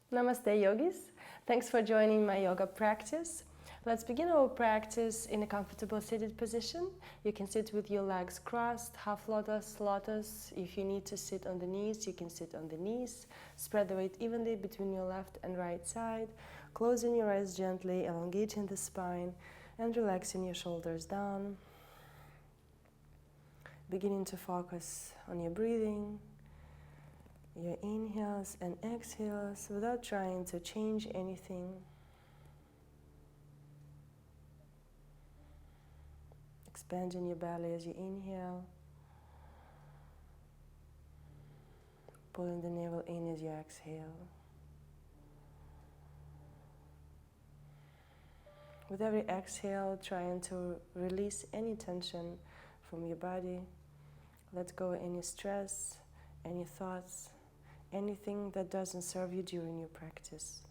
Namaste yogis. Thanks for joining my yoga practice. Let's begin our practice in a comfortable seated position. You can sit with your legs crossed, half lotus, lotus. If you need to sit on the knees, you can sit on the knees. Spread the weight evenly between your left and right side. Closing your eyes gently, elongating the spine and relaxing your shoulders down. Beginning to focus on your breathing, your inhales and exhales without trying to change anything. Expanding your belly as you inhale. Pulling the navel in as you exhale. With every exhale, trying to release any tension from your body. Let go of any stress, any thoughts, anything that doesn't serve you during your practice.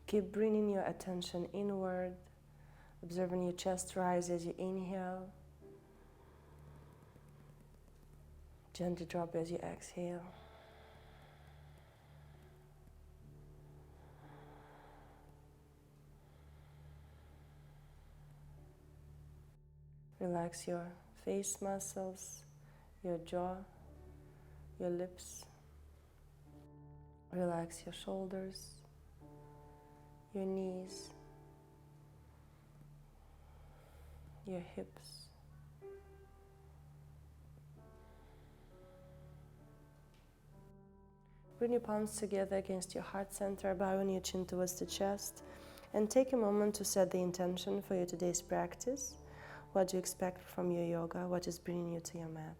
Keep bringing your attention inward, observing your chest rise as you inhale. Gently drop as you exhale. Relax your face muscles, your jaw, your lips. Relax your shoulders, your knees, your hips. Bring your palms together against your heart center, bowing your chin towards the chest, and take a moment to set the intention for your today's practice. What do you expect from your yoga? What is bringing you to your mat?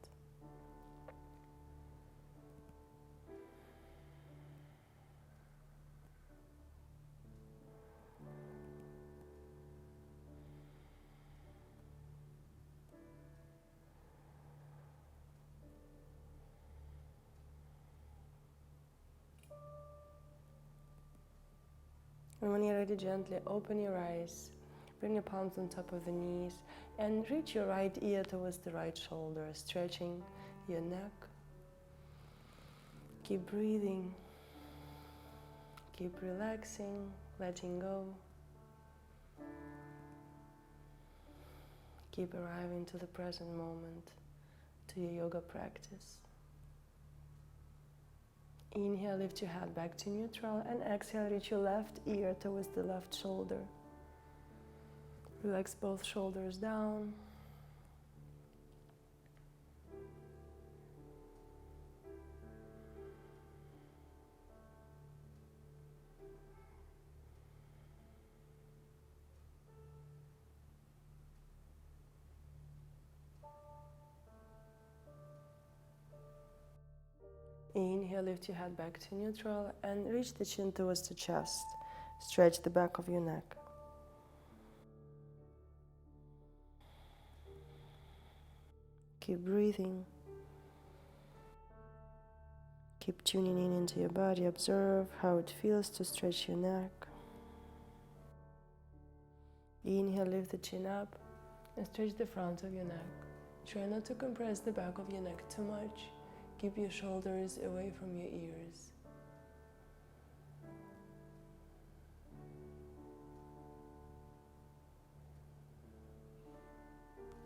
And when you're ready, gently open your eyes, bring your palms on top of the knees, and reach your right ear towards the right shoulder, stretching your neck. Keep breathing, keep relaxing, letting go. Keep arriving to the present moment, to your yoga practice. Inhale, lift your head back to neutral, and exhale, reach your left ear towards the left shoulder. Relax both shoulders down. Inhale, lift your head back to neutral and reach the chin towards the chest. Stretch the back of your neck. Keep breathing. Keep tuning in into your body. Observe how it feels to stretch your neck. Inhale, lift the chin up and stretch the front of your neck. Try not to compress the back of your neck too much. Keep your shoulders away from your ears.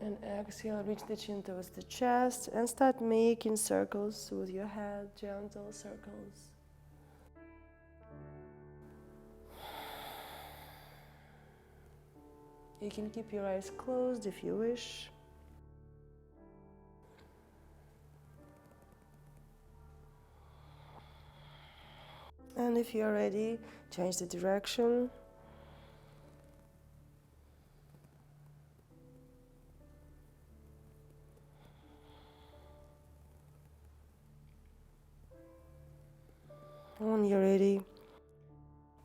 And exhale, reach the chin towards the chest and start making circles with your head, gentle circles. You can keep your eyes closed if you wish. And if you're ready, change the direction. When you're ready,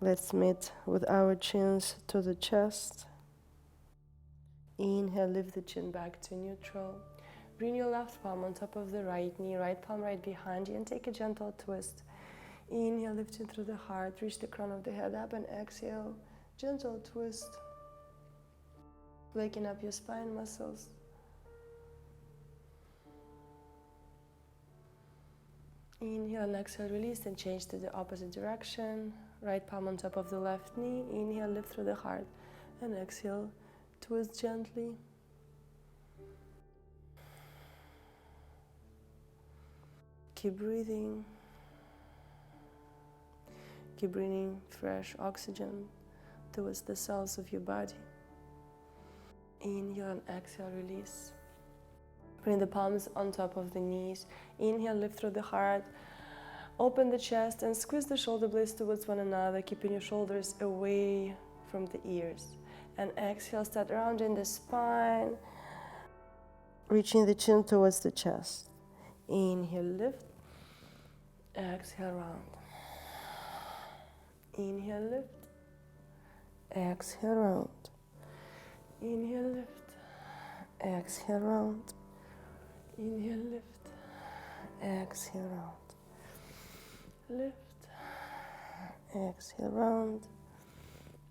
let's meet with our chins to the chest. Inhale, lift the chin back to neutral. Bring your left palm on top of the right knee, right palm right behind you, and take a gentle twist. Inhale, lifting through the heart, reach the crown of the head up, and exhale, gentle twist. waking up your spine muscles. Inhale and exhale, release and change to the opposite direction. Right palm on top of the left knee. Inhale, lift through the heart. And exhale, twist gently. Keep breathing. Keep bringing fresh oxygen towards the cells of your body. Inhale and exhale, release. Bring the palms on top of the knees. Inhale, lift through the heart. Open the chest and squeeze the shoulder blades towards one another, keeping your shoulders away from the ears. And exhale, start rounding the spine, reaching the chin towards the chest. Inhale, lift. Exhale, round. Inhale, lift. Exhale, round. Inhale, lift. Exhale, round. Inhale, lift. Exhale, round. Lift. Exhale, round.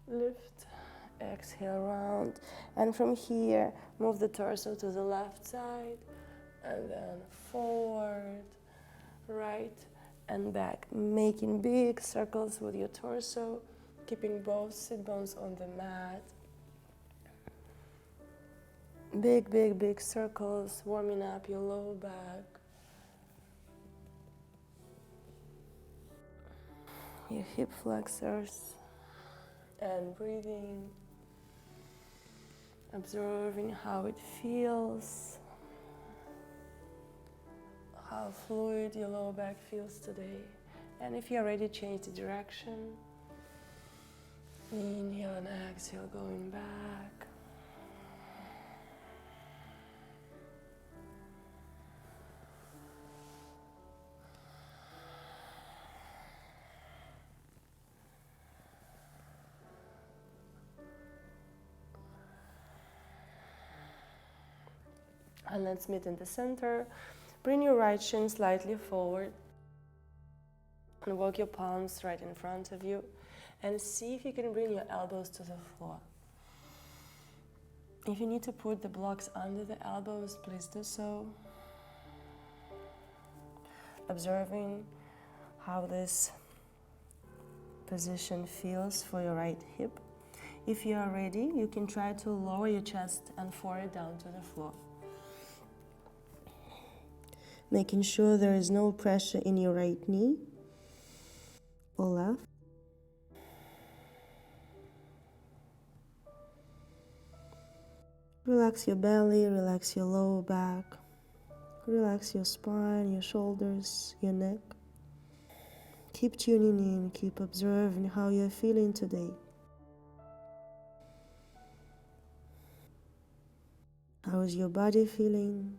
Lift. Exhale, round. And from here, move the torso to the left side and then forward, right and back, making big circles with your torso, keeping both sit bones on the mat. Big, big, big circles, warming up your low back, your hip flexors, and breathing, observing how it feels, how fluid your lower back feels today. And if you're ready, change the direction. Inhale and exhale, going back. And let's meet in the center. Bring your right shin slightly forward and walk your palms right in front of you, and see if you can bring your elbows to the floor. If you need to put the blocks under the elbows, please do so. Observing how this position feels for your right hip. If you are ready, you can try to lower your chest and forehead down to the floor, making sure there is no pressure in your right knee or left. Relax your belly, relax your lower back, relax your spine, your shoulders, your neck. Keep tuning in, keep observing how you're feeling today. How is your body feeling?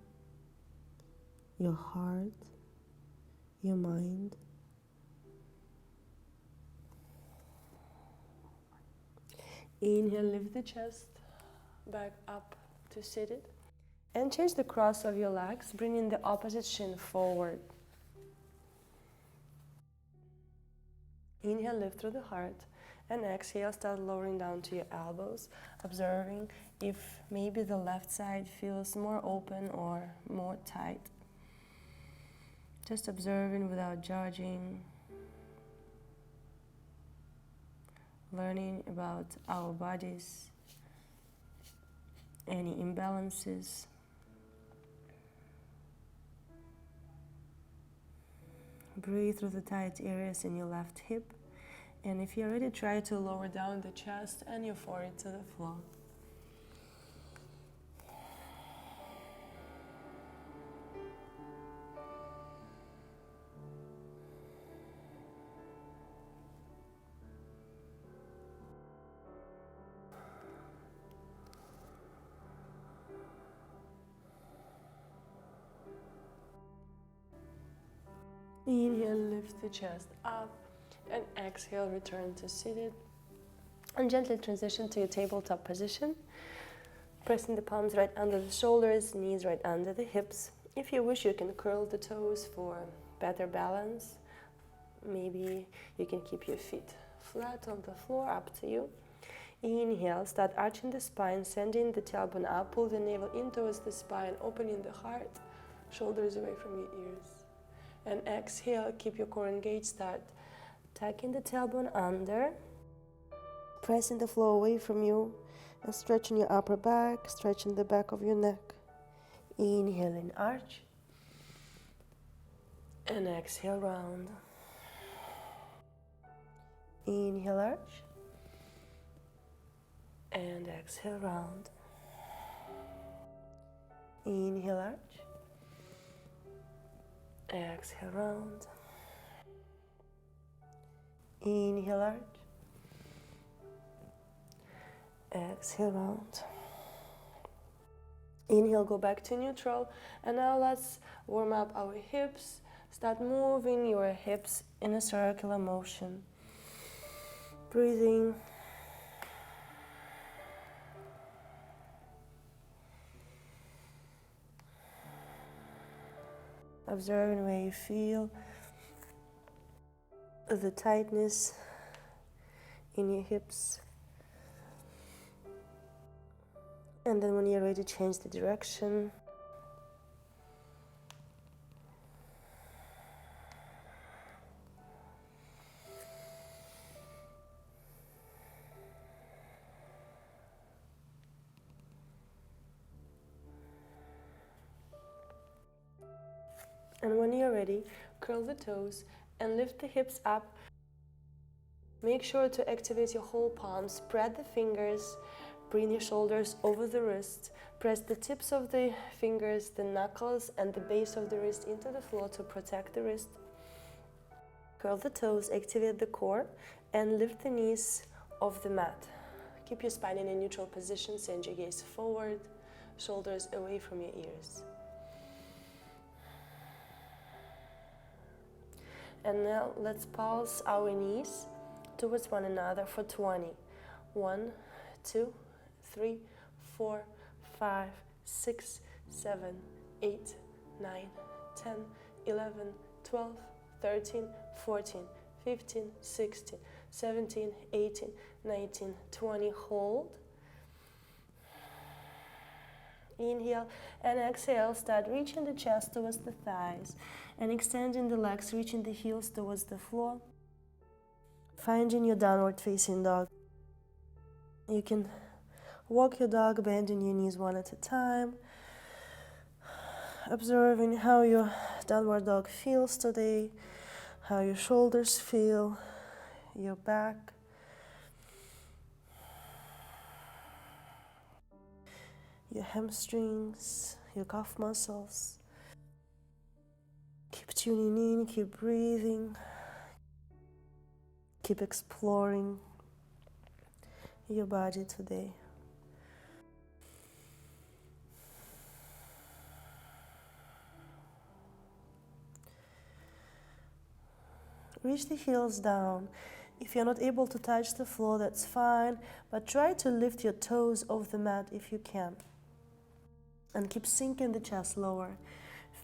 Your heart, your mind. Inhale, lift the chest back up to seated. And change the cross of your legs, bringing the opposite shin forward. Inhale, lift through the heart. And exhale, start lowering down to your elbows, observing if maybe the left side feels more open or more tight. Just observing without judging, learning about our bodies, any imbalances. Breathe through the tight areas in your left hip. And if you're ready, try to lower down the chest and your forehead to the floor. Inhale, lift the chest up, and exhale, return to seated. And gently transition to your tabletop position, pressing the palms right under the shoulders, knees right under the hips. If you wish, you can curl the toes for better balance. Maybe you can keep your feet flat on the floor, up to you. Inhale, start arching the spine, sending the tailbone up, pull the navel in towards the spine, opening the heart, shoulders away from your ears. And exhale, keep your core engaged, start tucking the tailbone under, pressing the floor away from you, and stretching your upper back, stretching the back of your neck. Inhale and arch, and exhale, round. Inhale, arch, and exhale, round. Inhale, arch, exhale, round. Inhale, arch, exhale, round. Inhale, go back to neutral, and now let's warm up our hips. Start moving your hips in a circular motion. Breathing. Observing where you feel the tightness in your hips. And then when you're ready, change the direction. And when you're ready, curl the toes and lift the hips up. Make sure to activate your whole palm. Spread the fingers. Bring your shoulders over the wrist. Press the tips of the fingers, the knuckles, and the base of the wrist into the floor to protect the wrist. Curl the toes, activate the core, and lift the knees off the mat. Keep your spine in a neutral position. Send your gaze forward, shoulders away from your ears. And now let's pulse our knees towards one another for 20. 1, 2, 3, 4, 5, 6, 7, 8, 9, 10, 11, 12, 13, 14, 15, 16, 17, 18, 19, 20. Hold. Inhale and exhale. Start reaching the chest towards the thighs and extending the legs, reaching the heels towards the floor. Finding your downward facing dog. You can walk your dog, bending your knees one at a time. Observing how your downward dog feels today, how your shoulders feel, your back. Your hamstrings, your calf muscles. Keep tuning in, keep breathing, keep exploring your body today. Reach the heels down. If you're not able to touch the floor, that's fine, but try to lift your toes off the mat if you can. And keep sinking the chest lower.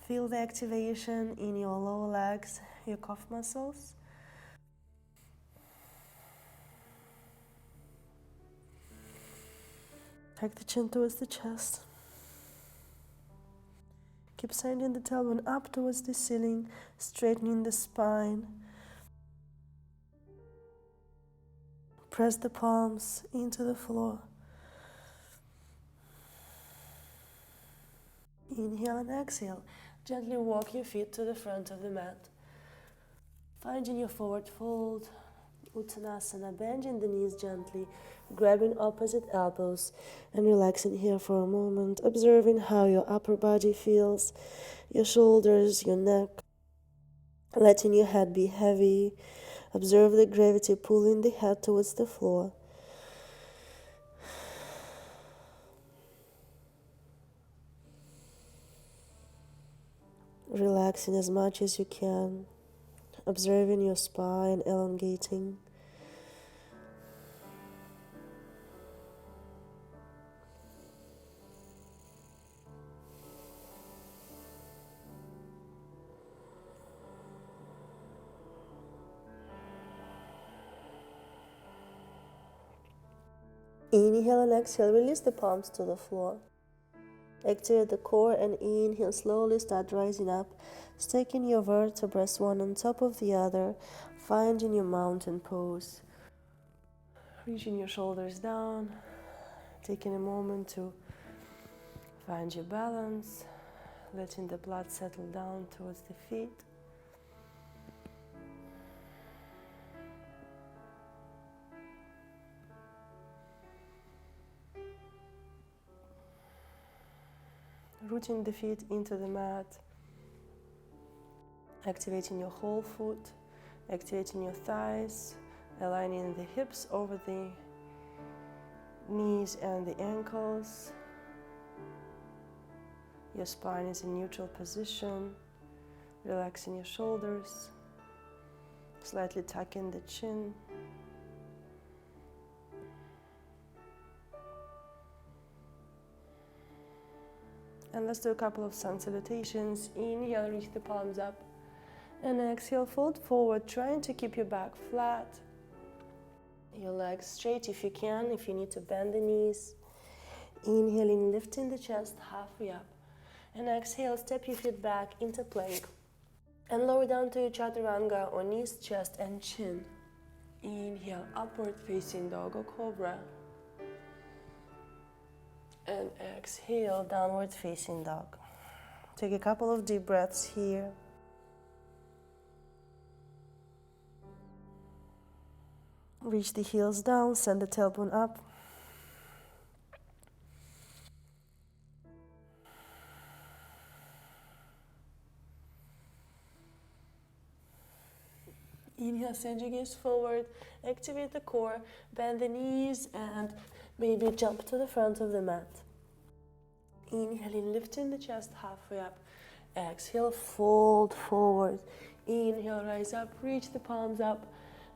Feel the activation in your lower legs, your calf muscles. Take the chin towards the chest. Keep sending the tailbone up towards the ceiling, straightening the spine. Press the palms into the floor. Inhale and exhale. Gently walk your feet to the front of the mat. Finding your forward fold, Uttanasana, bending the knees gently, grabbing opposite elbows and relaxing here for a moment, observing how your upper body feels, your shoulders, your neck, letting your head be heavy. Observe the gravity pulling the head towards the floor. Relaxing as much as you can, observing your spine elongating. Inhale and exhale, release the palms to the floor. Activate the core and inhale, slowly start rising up, stacking your vertebrae one on top of the other, finding your mountain pose. Reaching your shoulders down, taking a moment to find your balance, letting the blood settle down towards the feet. Rooting the feet into the mat, activating your whole foot, activating your thighs, aligning the hips over the knees and the ankles. Your spine is in neutral position, relaxing your shoulders, slightly tucking the chin. And let's do a couple of sun salutations. Inhale, reach the palms up. And exhale, fold forward, trying to keep your back flat. Your legs straight if you can, if you need to bend the knees. Inhaling, lifting the chest halfway up. And exhale, step your feet back into plank. And lower down to your chaturanga or knees, chest and chin. Inhale, upward facing dog or cobra. And exhale, downward facing dog. Take a couple of deep breaths here. Reach the heels down, send the tailbone up. Inhale, send your gaze forward, activate the core, bend the knees and maybe jump to the front of the mat. Inhaling, lifting the chest halfway up. Exhale, fold forward. Inhale, rise up, reach the palms up.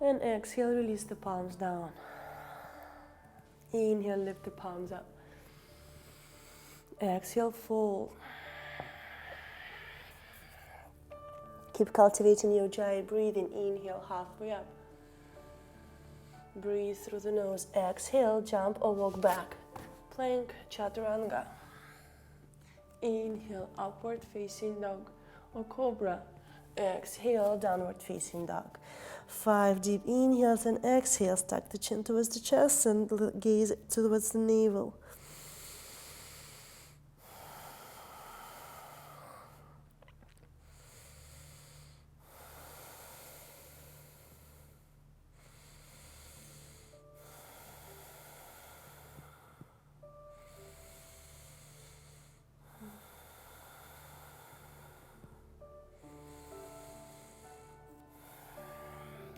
And exhale, release the palms down. Inhale, lift the palms up. Exhale, fold. Keep cultivating your giant breathing. Inhale, halfway up. Breathe through the nose. Exhale, jump or walk back. Plank, chaturanga. Inhale, upward facing dog or cobra. Exhale, downward facing dog. 5 deep inhales and exhales. Tuck the chin towards the chest and gaze towards the navel.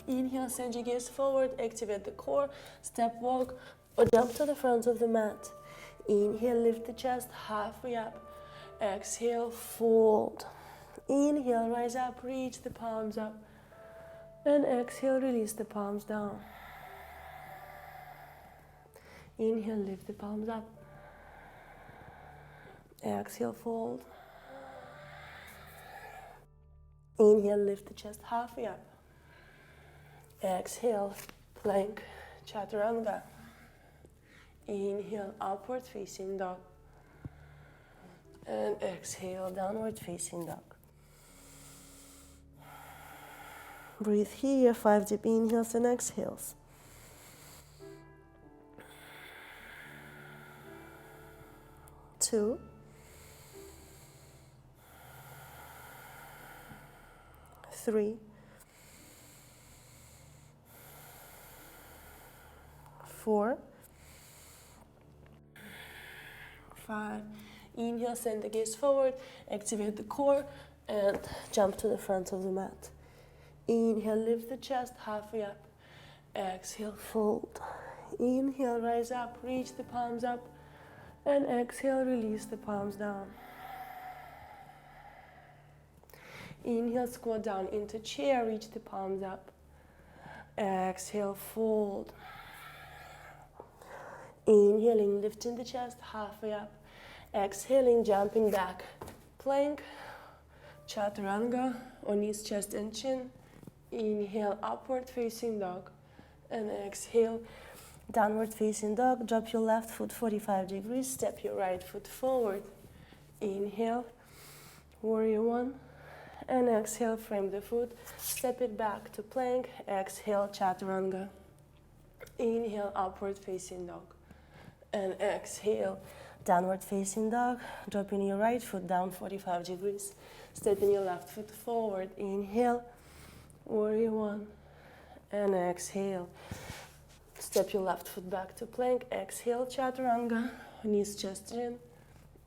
Inhale, send your gaze forward, activate the core, step walk or jump to the front of the mat. Inhale, lift the chest halfway up. Exhale, fold. Inhale, rise up, reach the palms up. And exhale, release the palms down. Inhale, lift the palms up. Exhale, fold. Inhale, lift the chest halfway up. Exhale, plank, chaturanga. Inhale, upward facing dog. And exhale, downward facing dog. Breathe here, 5 deep inhales and exhales. Two. 3. 4. 5. Inhale, send the gaze forward, activate the core, and jump to the front of the mat. Inhale, lift the chest halfway up. Exhale, fold. Inhale, rise up, reach the palms up, and exhale, release the palms down. Inhale, squat down into chair, reach the palms up. Exhale, fold. Inhaling, lifting the chest halfway up. Exhaling, jumping back. Plank, chaturanga, or knees, chest and chin. Inhale, upward facing dog. And exhale, Downward facing dog, drop your left foot 45 degrees, step your right foot forward. Inhale, warrior one, and exhale, frame the foot, step it back to plank, exhale, chaturanga. Inhale, upward facing dog, and exhale, downward facing dog, dropping your right foot down 45 degrees, stepping your left foot forward. Inhale, warrior one, and exhale. Step your left foot back to plank, exhale, chaturanga, knees chest in.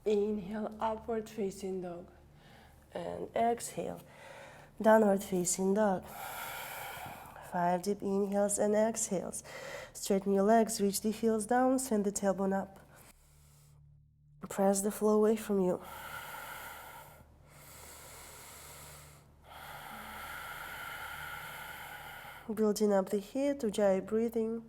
Inhale, upward facing dog, and exhale, downward facing dog. 5 deep inhales and exhales. Straighten your legs, reach the heels down, send the tailbone up. Press the floor away from you. Building up the heat, ujjayi breathing.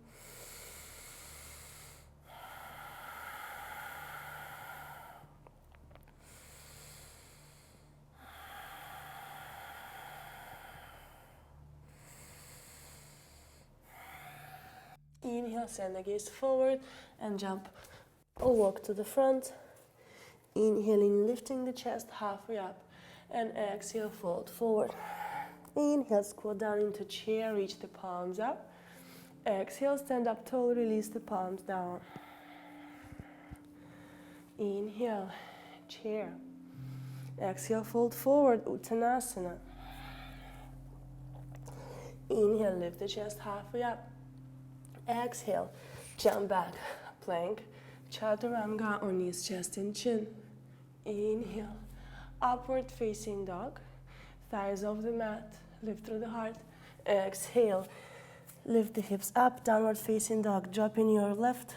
Inhale, send the gaze forward and jump or walk to the front. Inhaling, lifting the chest halfway up, and exhale, fold forward. Inhale, squat down into chair, reach the palms up. Exhale, stand up tall, release the palms down. Inhale, chair. Exhale, fold forward, uttanasana. Inhale, lift the chest halfway up. Exhale, jump back, plank, chaturanga, or knees, chest and chin. Inhale, upward facing dog, thighs off the mat, lift through the heart. Exhale, lift the hips up, downward facing dog, dropping your left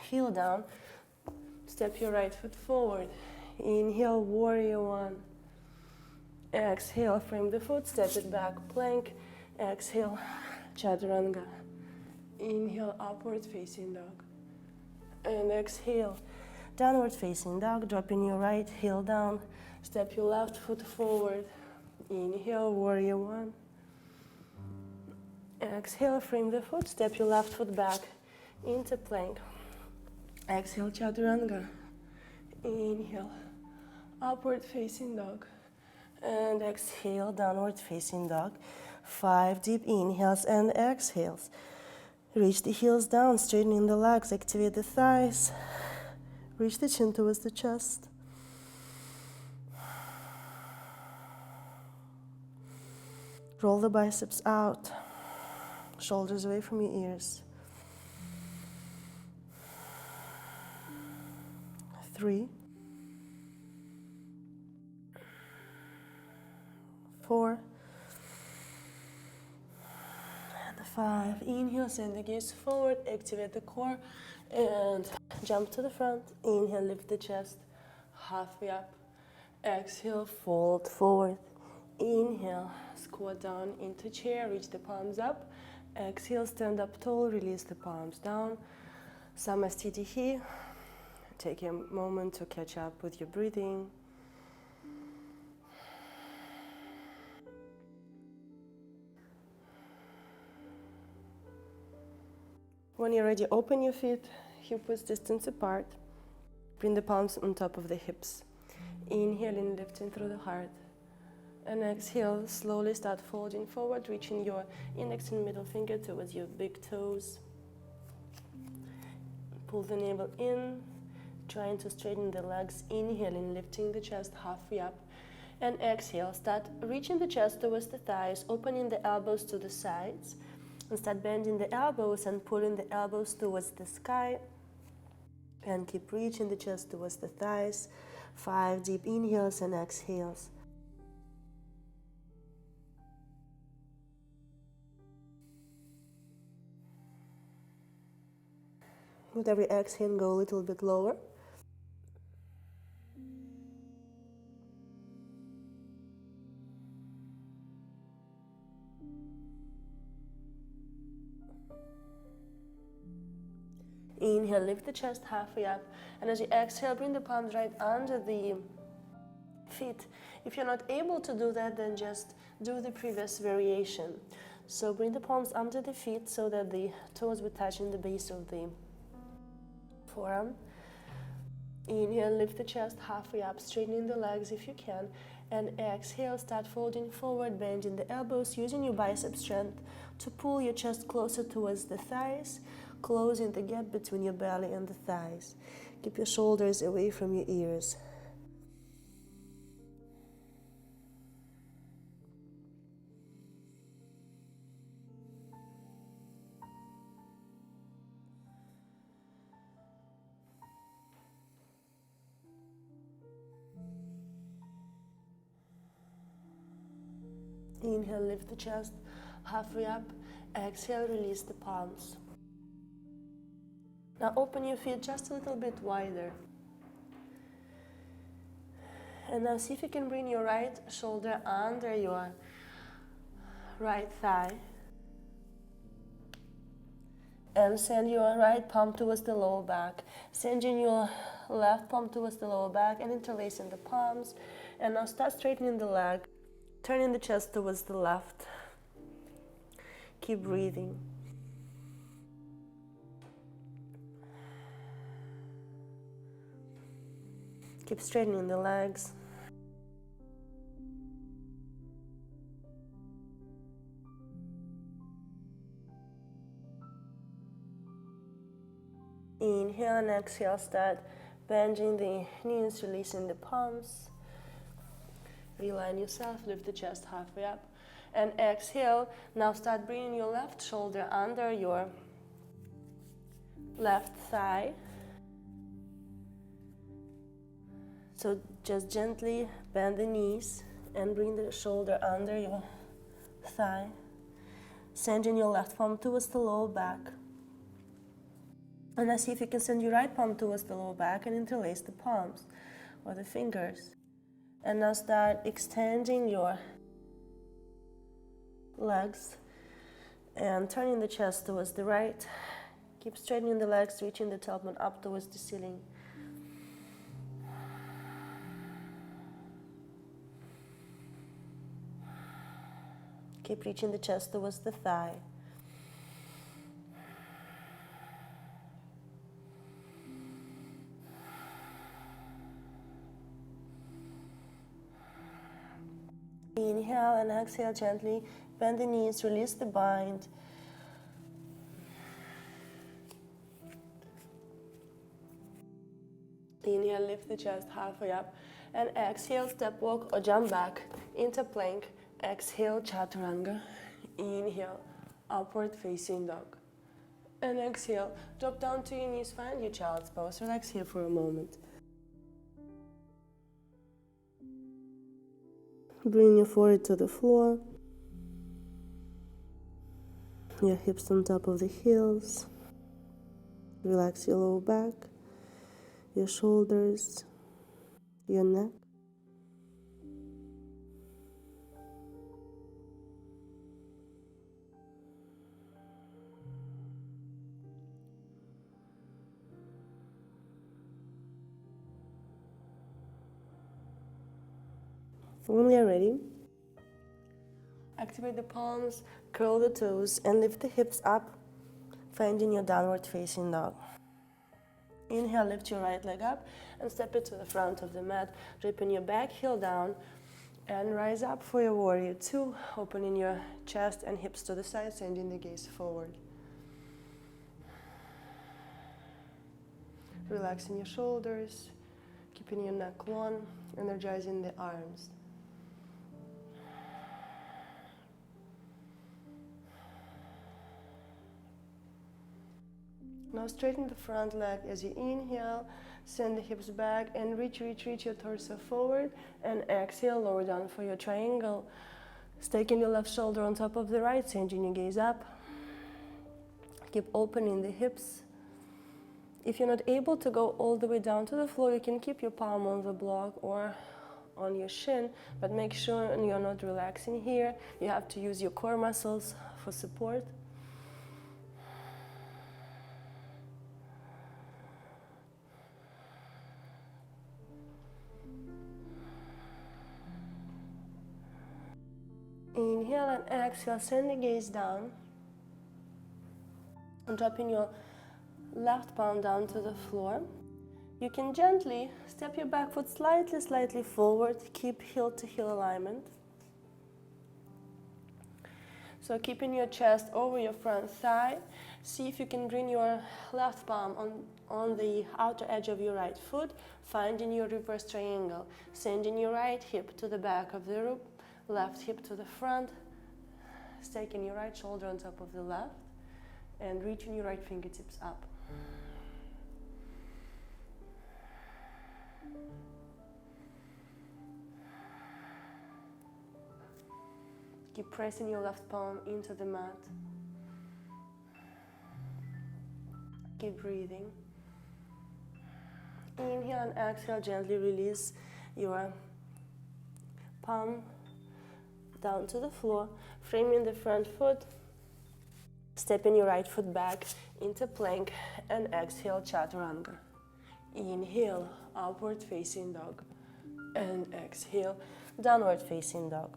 heel down, step your right foot forward. Inhale, warrior one. Exhale, frame the foot, step it back, plank. Exhale, chaturanga. Inhale, upward facing dog, and exhale, downward facing dog, dropping your right heel down, step your left foot forward. Inhale, warrior one. Exhale, frame the foot, step your left foot back into plank. Exhale, chaturanga. Inhale, upward facing dog, and exhale, downward facing dog. 5 deep inhales and exhales. Reach the heels down, straightening the legs, activate the thighs. Reach the chin towards the chest. Roll the biceps out, shoulders away from your ears. 3, 4, 5. Inhale, send the gaze forward, activate the core, and jump to the front. Inhale, lift the chest halfway up. Exhale, fold forward. Inhale, squat down into chair, reach the palms up. Exhale, stand up tall, release the palms down. Samastitihi. Take a moment to catch up with your breathing. When you're ready, open your feet, hip width distance apart. Bring the palms on top of the hips. Inhaling, lifting through the heart. And exhale, slowly start folding forward, reaching your index and middle finger towards your big toes. Pull the navel in, trying to straighten the legs. Inhaling, lifting the chest halfway up. And exhale, start reaching the chest towards the thighs, opening the elbows to the sides. And start bending the elbows and pulling the elbows towards the sky. And keep reaching the chest towards the thighs. 5 deep inhales and exhales. With every exhale, go a little bit lower. Inhale, lift the chest halfway up, and as you exhale, bring the palms right under the feet. If you're not able to do that, then just do the previous variation. So bring the palms under the feet so that the toes will touch in the base of the forearm. Inhale, lift the chest halfway up, straightening the legs if you can. And exhale, start folding forward, bending the elbows, using your bicep strength to pull your chest closer towards the thighs, closing the gap between your belly and the thighs. Keep your shoulders away from your ears. Inhale, lift the chest halfway up. Exhale, release the palms. Now open your feet just a little bit wider. And now see if you can bring your right shoulder under your right thigh. And send your right palm towards the lower back. Sending your left palm towards the lower back and interlacing the palms. And now start straightening the leg. Turning the chest towards the left. Keep breathing. Keep straightening the legs. Inhale and exhale, start bending the knees, releasing the palms. Realign yourself, lift the chest halfway up. And exhale, now start bringing your left shoulder under your left thigh. So just gently bend the knees and bring the shoulder under your thigh. Sending your left palm towards the lower back. And now see if you can send your right palm towards the lower back and interlace the palms or the fingers. And now start extending your legs and turning the chest towards the right. Keep straightening the legs, reaching the tailbone up towards the ceiling. Keep reaching the chest towards the thigh. Inhale and exhale gently. Bend the knees, release the bind. Inhale, lift the chest halfway up. And exhale, step walk or jump back into plank. Exhale, chaturanga. Inhale, upward facing dog. And exhale, drop down to your knees, find your child's pose. Relax here for a moment. Bring your forehead to the floor. Your hips on top of the heels. Relax your lower back, your shoulders, your neck. When we are ready, activate the palms, curl the toes, and lift the hips up, finding your downward facing dog. Inhale, lift your right leg up and step it to the front of the mat, dripping your back heel down, and rise up for your warrior two, opening your chest and hips to the side, sending the gaze forward. Relaxing your shoulders, keeping your neck long, energizing the arms. Now straighten the front leg as you inhale, send the hips back and reach your torso forward, and exhale, lower down for your triangle. Staking your left shoulder on top of the right, changing your gaze up. Keep opening the hips. If you're not able to go all the way down to the floor, you can keep your palm on the block or on your shin, but make sure you're not relaxing here. You have to use your core muscles for support. Inhale and exhale, send the gaze down. And dropping your left palm down to the floor. You can gently step your back foot slightly forward. Keep heel to heel alignment. So keeping your chest over your front thigh. See if you can bring your left palm on the outer edge of your right foot. Finding your reverse triangle. Sending your right hip to the back of the room. Left hip to the front. Staking your right shoulder on top of the left. And reaching your right fingertips up. Keep pressing your left palm into the mat. Keep breathing. Inhale and exhale, gently release your palm down to the floor, framing the front foot. Stepping your right foot back into plank and exhale, chaturanga. Inhale, upward facing dog. And exhale, downward facing dog.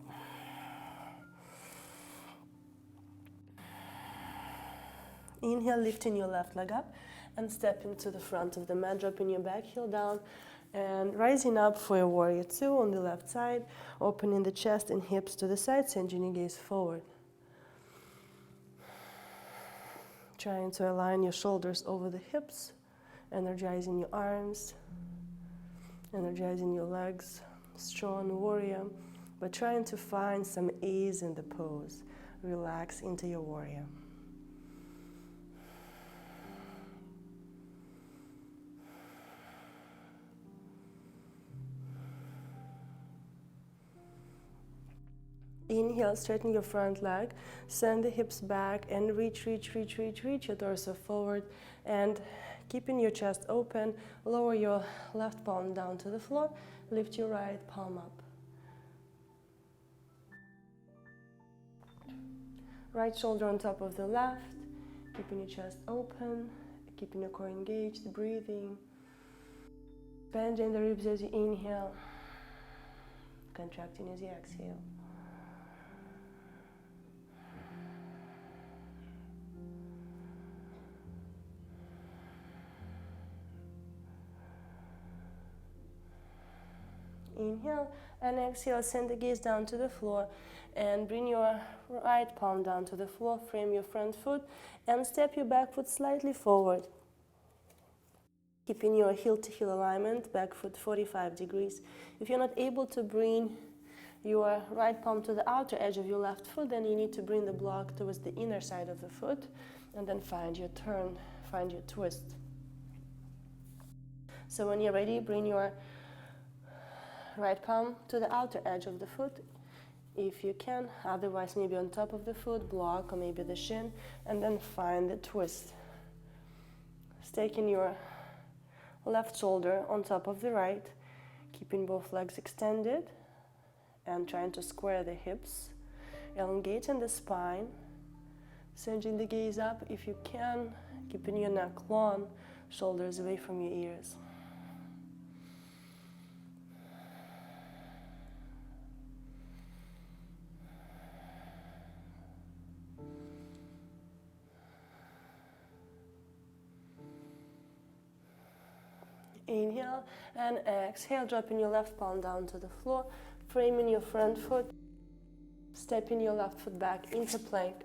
Inhale, lifting your left leg up and stepping to the front of the mat, dropping your back heel down and rising up for a warrior two on the left side, opening the chest and hips to the side, sending your gaze forward. Trying to align your shoulders over the hips, energizing your arms, energizing your legs, strong warrior, but trying to find some ease in the pose. Relax into your warrior. Inhale, straighten your front leg, send the hips back and reach your torso forward, and keeping your chest open, lower your left palm down to the floor, lift your right palm up. Right shoulder on top of the left, keeping your chest open, keeping your core engaged, breathing, bending the ribs as you inhale, contracting as you exhale. Inhale and exhale, send the gaze down to the floor and bring your right palm down to the floor, frame your front foot and step your back foot slightly forward. Keeping your heel to heel alignment, back foot 45 degrees. If you're not able to bring your right palm to the outer edge of your left foot, then you need to bring the block towards the inner side of the foot and then find your turn, find your twist. So when you're ready, bring your right palm to the outer edge of the foot if you can, otherwise maybe on top of the foot, block, or maybe the shin, and then find the twist. Staking your left shoulder on top of the right, keeping both legs extended and trying to square the hips, elongating the spine, sending the gaze up if you can, keeping your neck long, shoulders away from your ears. Inhale and exhale, dropping your left palm down to the floor, framing your front foot, stepping your left foot back into plank,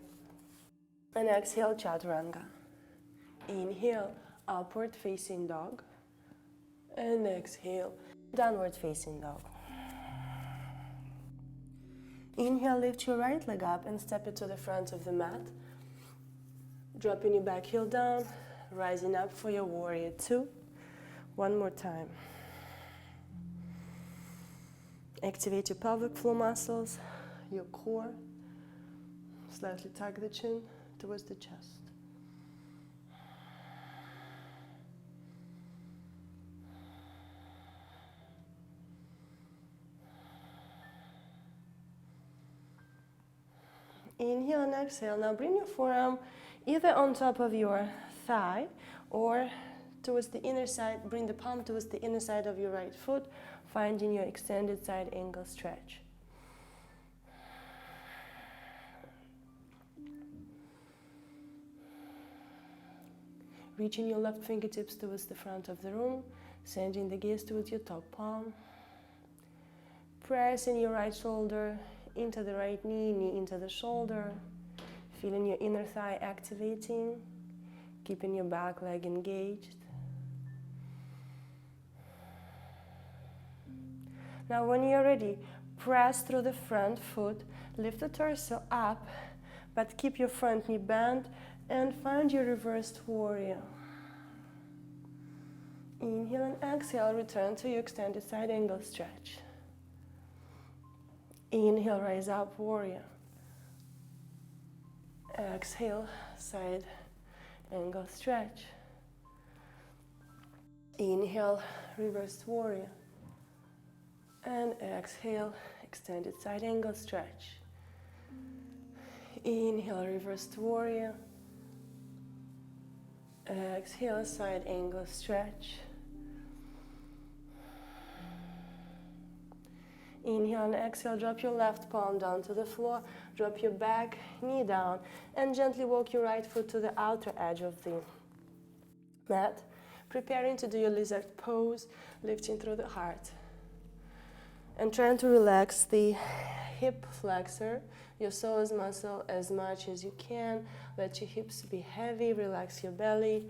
and exhale, chaturanga. Inhale, upward facing dog, and exhale, downward facing dog. Inhale, lift your right leg up and step it to the front of the mat, dropping your back heel down, rising up for your warrior two. One more time. Activate your pelvic floor muscles, your core. Slightly tuck the chin towards the chest. Inhale and exhale. Now bring your forearm either on top of your thigh or towards the inner side. Bring the palm towards the inner side of your right foot, finding your extended side angle stretch. Reaching your left fingertips towards the front of the room, sending the gaze towards your top palm. Pressing your right shoulder into the right knee, knee into the shoulder. Feeling your inner thigh activating, keeping your back leg engaged. Now when you're ready, press through the front foot, lift the torso up, but keep your front knee bent and find your reversed warrior. Inhale and exhale, return to your extended side angle stretch. Inhale, rise up, warrior. Exhale, side angle stretch. Inhale, reversed warrior. And exhale, extended side angle stretch. Inhale, reversed warrior. Exhale, side angle stretch. Inhale and exhale, drop your left palm down to the floor, drop your back knee down, and gently walk your right foot to the outer edge of the mat, preparing to do your lizard pose, lifting through the heart. And trying to relax the hip flexor, your psoas muscle as much as you can. Let your hips be heavy, relax your belly.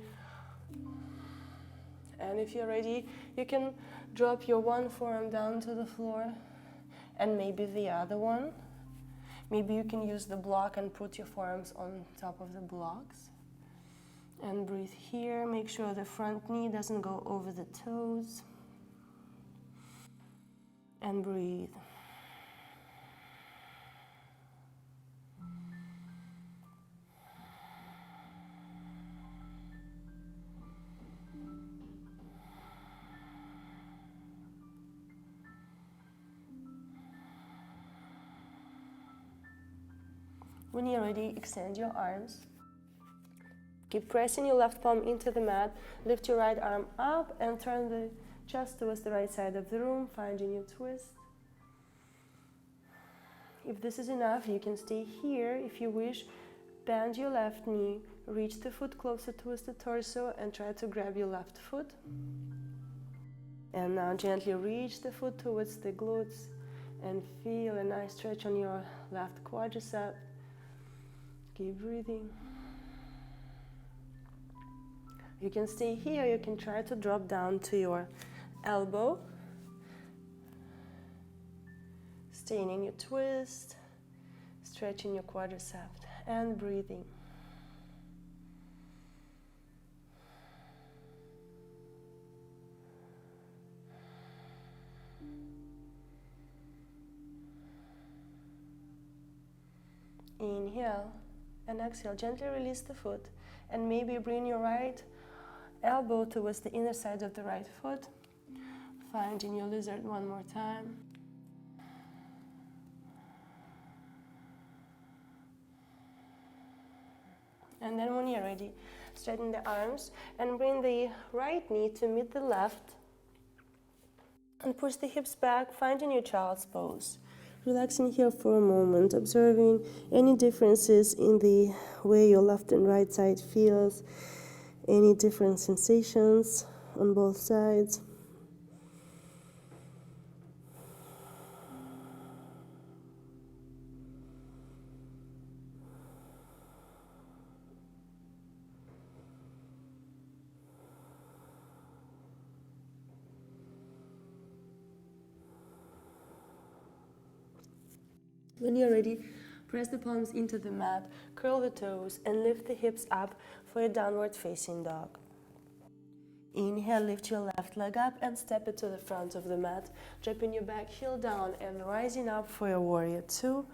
And if you're ready, you can drop your one forearm down to the floor and maybe the other one. Maybe you can use the block and put your forearms on top of the blocks. And breathe here. Make sure the front knee doesn't go over the toes. And breathe. When you're ready, extend your arms. Keep pressing your left palm into the mat. Lift your right arm up and turn the chest towards the right side of the room, finding your twist. If this is enough, you can stay here. If you wish, bend your left knee, reach the foot closer towards the torso and try to grab your left foot. And now gently reach the foot towards the glutes and feel a nice stretch on your left quadricep. Keep breathing. You can stay here, you can try to drop down to your elbow. Staying in your twist, stretching your quadricep and breathing. Inhale and exhale, gently release the foot and maybe bring your right elbow towards the inner side of the right foot. Finding your lizard one more time. And then when you're ready, straighten the arms and bring the right knee to meet the left and push the hips back, finding your child's pose. Relaxing here for a moment, observing any differences in the way your left and right side feels, any different sensations on both sides. When you're ready, press the palms into the mat, curl the toes, and lift the hips up for a downward facing dog. Inhale, lift your left leg up and step it to the front of the mat, dropping your back heel down and rising up for a warrior two.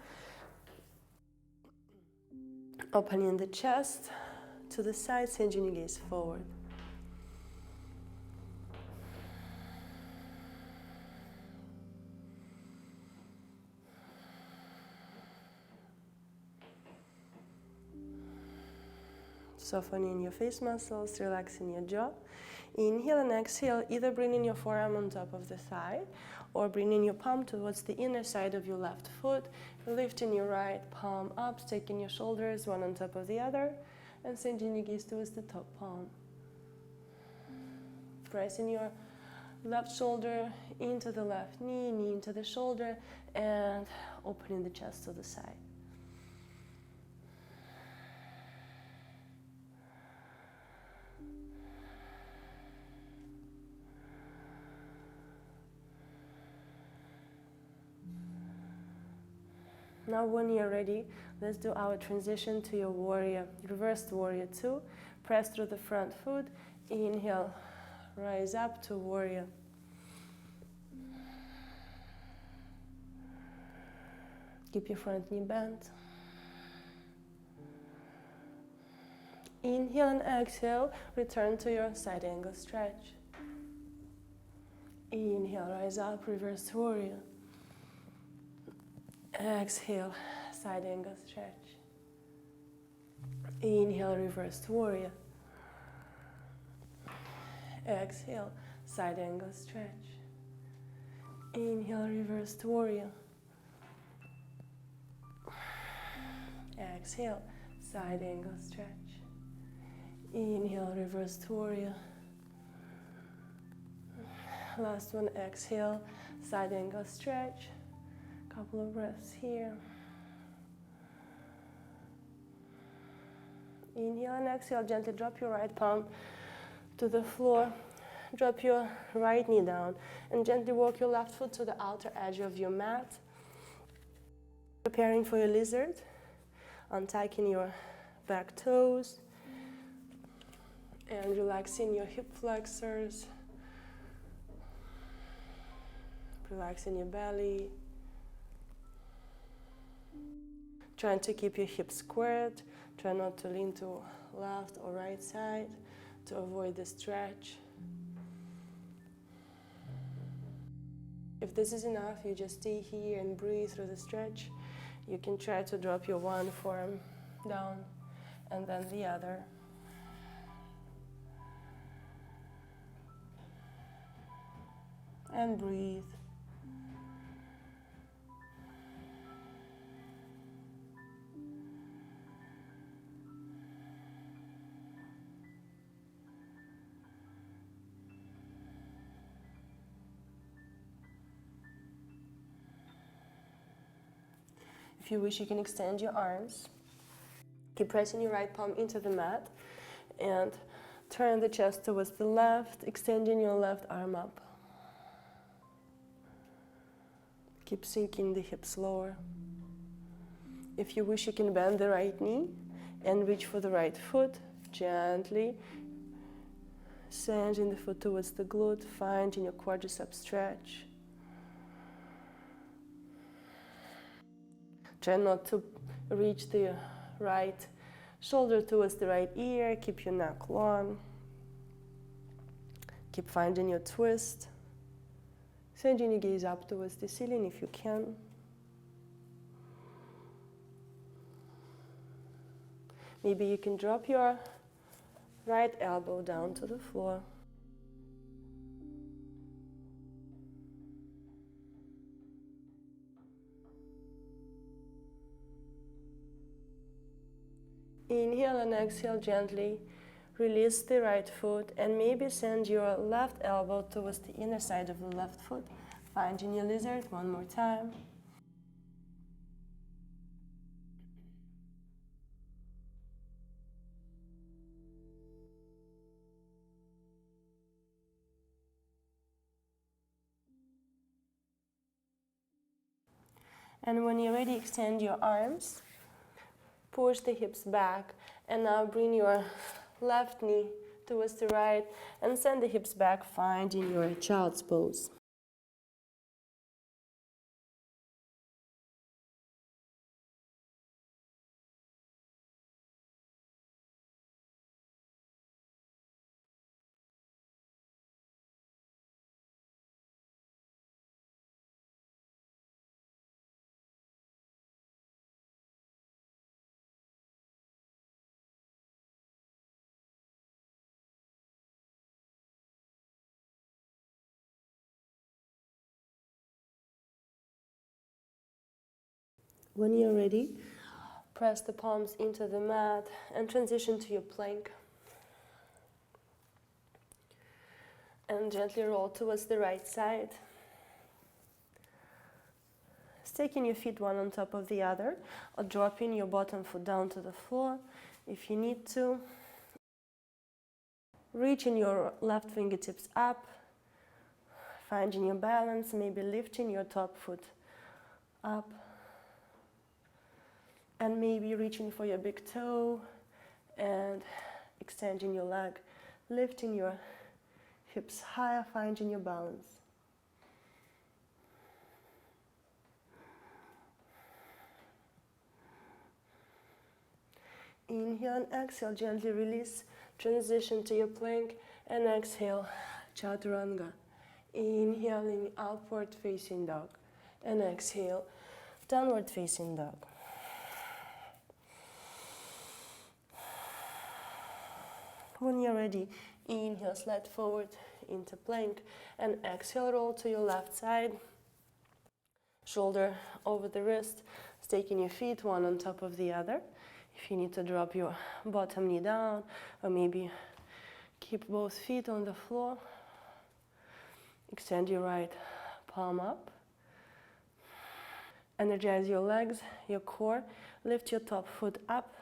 Opening the chest to the side, sending your gaze forward. Softening your face muscles, relaxing your jaw. Inhale and exhale, either bringing your forearm on top of the thigh or bringing your palm towards the inner side of your left foot, lifting your right palm up, taking your shoulders one on top of the other, and sending your gaze towards the top palm. Pressing your left shoulder into the left knee, knee into the shoulder, and opening the chest to the side. Now when you're ready, let's do our transition to your warrior, reversed warrior 2. Press through the front foot, inhale, rise up to warrior. Keep your front knee bent. Inhale and exhale, return to your side angle stretch. Inhale, rise up, reversed warrior. Exhale, side angle stretch. Inhale, reversed warrior. Exhale, side angle stretch. Inhale, reversed warrior. Exhale, side angle stretch. Inhale, reversed warrior. Last one, exhale, side angle stretch. Couple of breaths here. Inhale and exhale, gently drop your right palm to the floor. Drop your right knee down and gently walk your left foot to the outer edge of your mat. Preparing for your lizard, untucking your back toes and relaxing your hip flexors. Relaxing your belly. Trying to keep your hips squared. Try not to lean to left or right side to avoid the stretch. If this is enough, you just stay here and breathe through the stretch. You can try to drop your one forearm down and then the other. And breathe. If you wish, you can extend your arms. Keep pressing your right palm into the mat and turn the chest towards the left, extending your left arm up. Keep sinking the hips lower. If you wish, you can bend the right knee and reach for the right foot, gently sending the foot towards the glute, finding your quadricep stretch. Try not to reach the right shoulder towards the right ear. Keep your neck long. Keep finding your twist. Sending your gaze up towards the ceiling if you can. Maybe you can drop your right elbow down to the floor. Inhale and exhale gently. Release the right foot and maybe send your left elbow towards the inner side of the left foot. Finding your lizard one more time. And when you're ready, extend your arms. Push the hips back and now bring your left knee towards the right and send the hips back, finding your child's pose. When you're ready, press the palms into the mat and transition to your plank. And gently roll towards the right side. Staking your feet one on top of the other, or dropping your bottom foot down to the floor if you need to. Reaching your left fingertips up, finding your balance, maybe lifting your top foot up, and maybe reaching for your big toe and extending your leg, lifting your hips higher, finding your balance. Inhale and exhale, gently release, transition to your plank, and exhale, chaturanga. Inhaling, upward facing dog, and exhale, downward facing dog. When you're ready, inhale, slide forward into plank, and exhale, roll to your left side, shoulder over the wrist, staking your feet one on top of the other. If you need to drop your bottom knee down, or maybe keep both feet on the floor, extend your right palm up. Energize your legs, your core, lift your top foot up,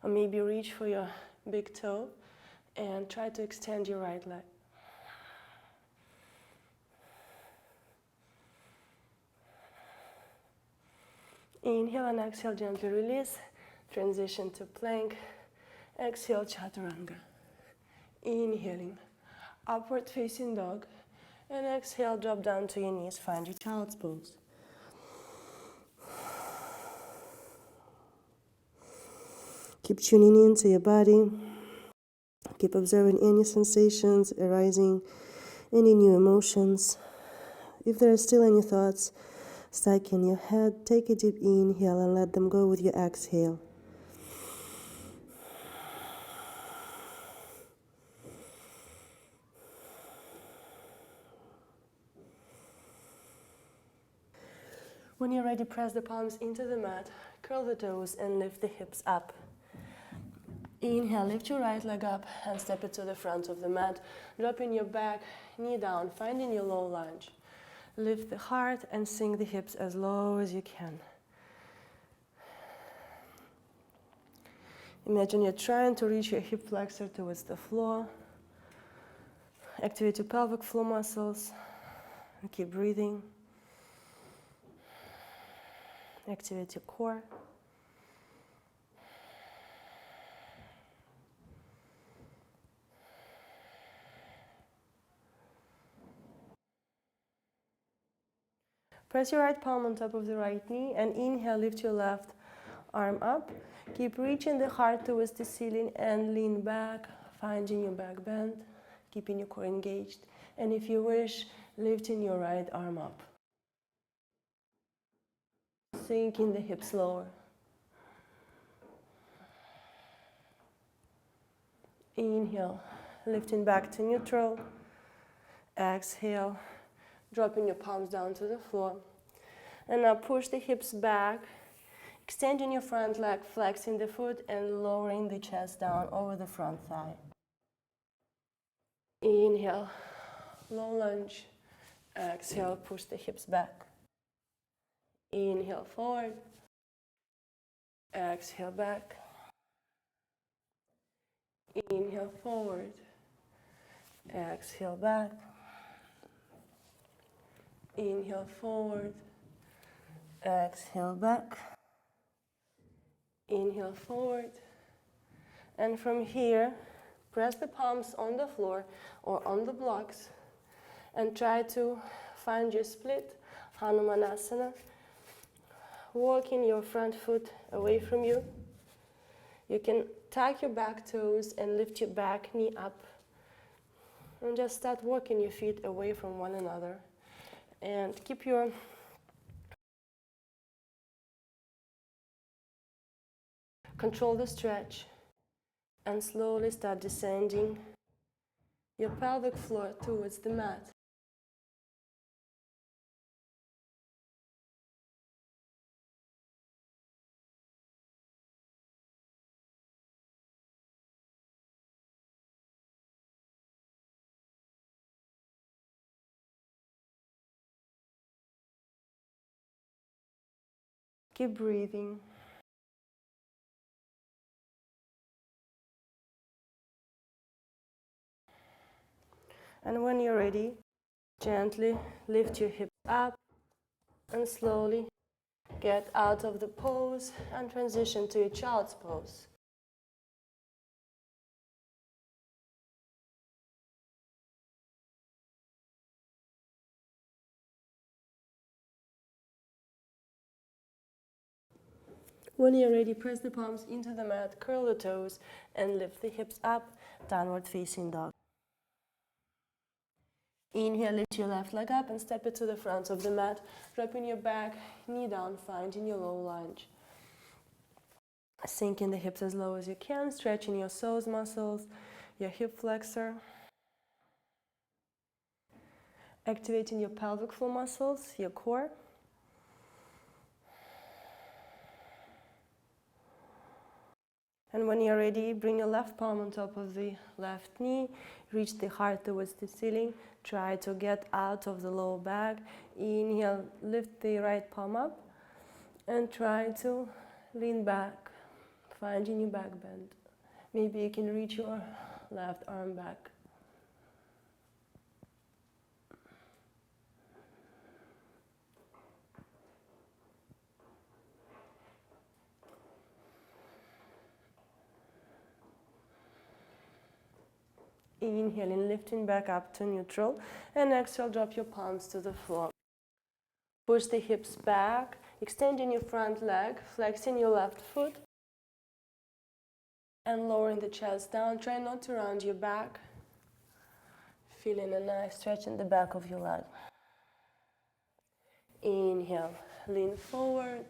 or maybe reach for your big toe and try to extend your right leg. Inhale and exhale, gently release, transition to plank, exhale, chaturanga. Inhaling, upward facing dog, and exhale, drop down to your knees, find your child's pose. Keep tuning into your body, keep observing any sensations arising, any new emotions. If there are still any thoughts stuck in your head, take a deep inhale and let them go with your exhale. When you're ready, press the palms into the mat, curl the toes and lift the hips up. Inhale, lift your right leg up and step it to the front of the mat, dropping your back knee down, finding your low lunge. Lift the heart and sink the hips as low as you can. Imagine you're trying to reach your hip flexor towards the floor. Activate your pelvic floor muscles and keep breathing. Activate your core. Press your right palm on top of the right knee and inhale, lift your left arm up. Keep reaching the heart towards the ceiling and lean back, finding your back bend, keeping your core engaged. And if you wish, lifting your right arm up. Sinking the hips lower. Inhale, lifting back to neutral. Exhale, dropping your palms down to the floor. And now push the hips back, extending your front leg, flexing the foot and lowering the chest down over the front thigh. Inhale, low lunge. Exhale, push the hips back. Inhale, forward. Exhale, back. Inhale, forward. Exhale, back. Inhale, forward. Exhale, back. Inhale, forward. And from here, press the palms on the floor or on the blocks and try to find your split, hanumanasana. Walking your front foot away from you. You can tuck your back toes and lift your back knee up. And just start walking your feet away from one another. And keep your control the stretch and slowly start descending your pelvic floor towards the mat. Keep breathing. And when you're ready, gently lift your hips up and slowly get out of the pose and transition to your child's pose. When you're ready, press the palms into the mat, curl the toes, and lift the hips up, downward facing dog. Inhale, lift your left leg up and step it to the front of the mat, dropping your back, knee down, finding your low lunge. Sinking the hips as low as you can, stretching your psoas muscles, your hip flexor. Activating your pelvic floor muscles, your core. And when you're ready, bring your left palm on top of the left knee, reach the heart towards the ceiling, try to get out of the low back. Inhale, lift the right palm up and try to lean back, finding your back bend. Maybe you can reach your left arm back. Inhaling, lifting back up to neutral, and exhale, drop your palms to the floor. Push the hips back, extending your front leg, flexing your left foot, and lowering the chest down. Try not to round your back. Feeling a nice stretch in the back of your leg. Inhale, lean forward,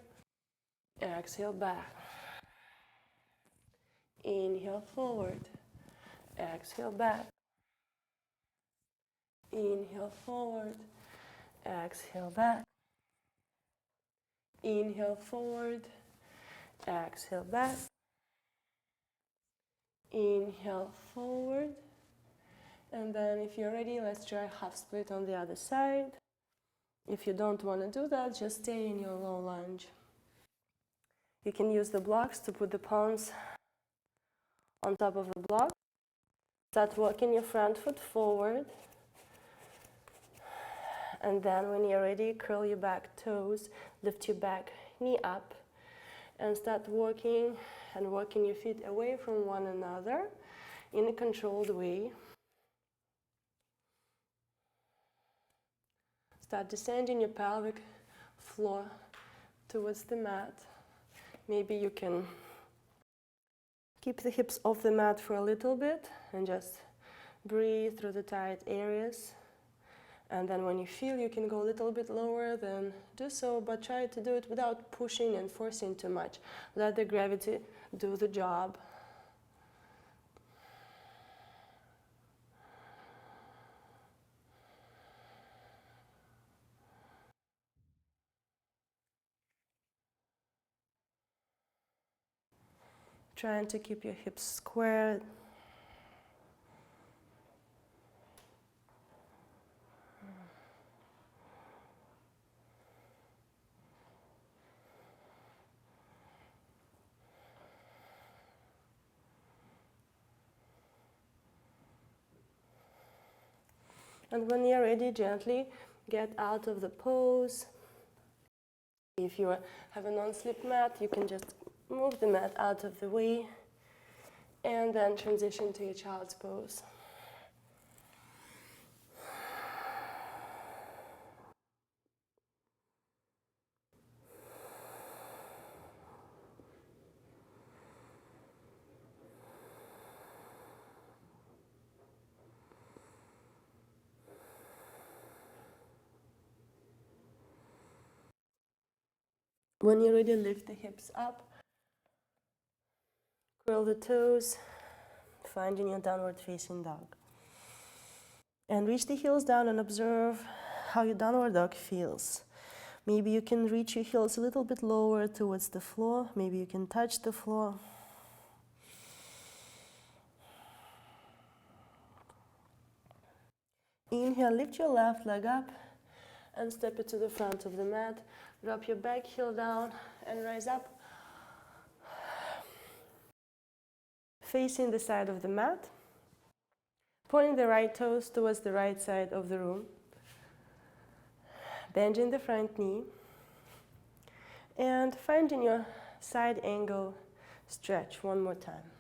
exhale back. Inhale forward, exhale back. Inhale forward, exhale back. Inhale forward, exhale back. Inhale forward. And then if you're ready, let's try half split on the other side. If you don't want to do that, just stay in your low lunge. You can use the blocks to put the palms on top of the block. Start walking your front foot forward. And then when you're ready, curl your back toes, lift your back knee up, and start walking and walking your feet away from one another in a controlled way. Start descending your pelvic floor towards the mat. Maybe you can keep the hips off the mat for a little bit and just breathe through the tight areas. And then when you feel you can go a little bit lower, then do so, but try to do it without pushing and forcing too much. Let the gravity do the job. Trying to keep your hips squared. And when you're ready, gently get out of the pose. If you have a non-slip mat, you can just move the mat out of the way and then transition to your child's pose. When you're ready, lift the hips up, curl the toes, finding your downward facing dog. And reach the heels down and observe how your downward dog feels. Maybe you can reach your heels a little bit lower towards the floor. Maybe you can touch the floor. Inhale, lift your left leg up and step it to the front of the mat. Drop your back heel down and rise up. Facing the side of the mat. Pointing the right toes towards the right side of the room. Bending the front knee. And finding your side angle stretch one more time.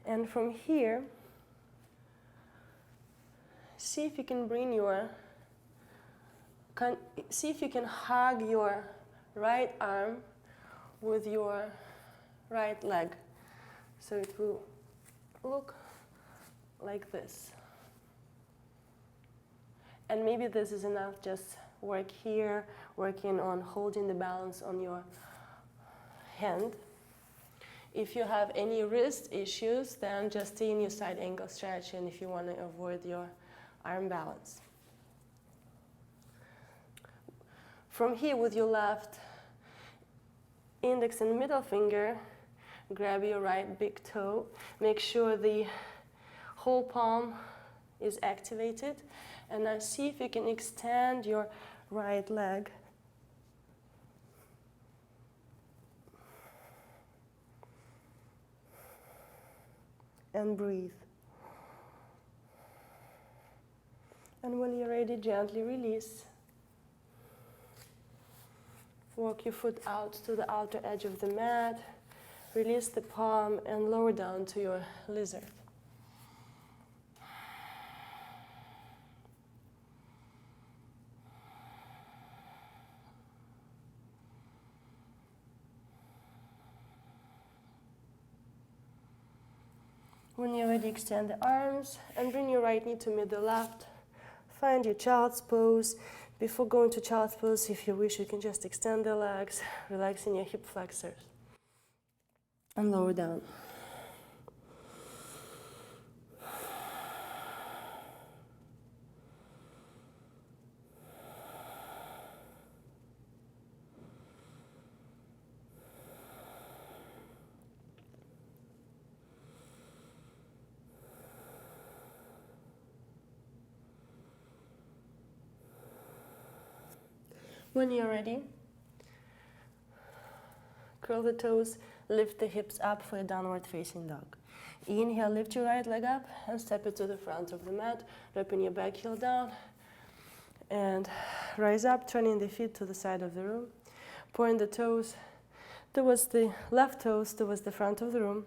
And from here, see if you can hug your right arm with your right leg. So it will look like this. And maybe this is enough, just work here, working on holding the balance on your hand. If you have any wrist issues, then just stay in your side angle stretching if you want to avoid your arm balance. From here, with your left index and middle finger, grab your right big toe. Make sure the whole palm is activated. And now see if you can extend your right leg. And breathe. And when you're ready, gently release. Walk your foot out to the outer edge of the mat. Release the palm and lower down to your lizard. When you're ready, extend the arms and bring your right knee to meet the left. Find your child's pose. Before going to child's pose, if you wish, you can just extend the legs, relaxing your hip flexors. And lower down. When you're ready, curl the toes, lift the hips up for a downward facing dog. Inhale, lift your right leg up and step it to the front of the mat, wrapping your back heel down and rise up, turning the feet to the side of the room. Point the toes towards the left toes towards the front of the room.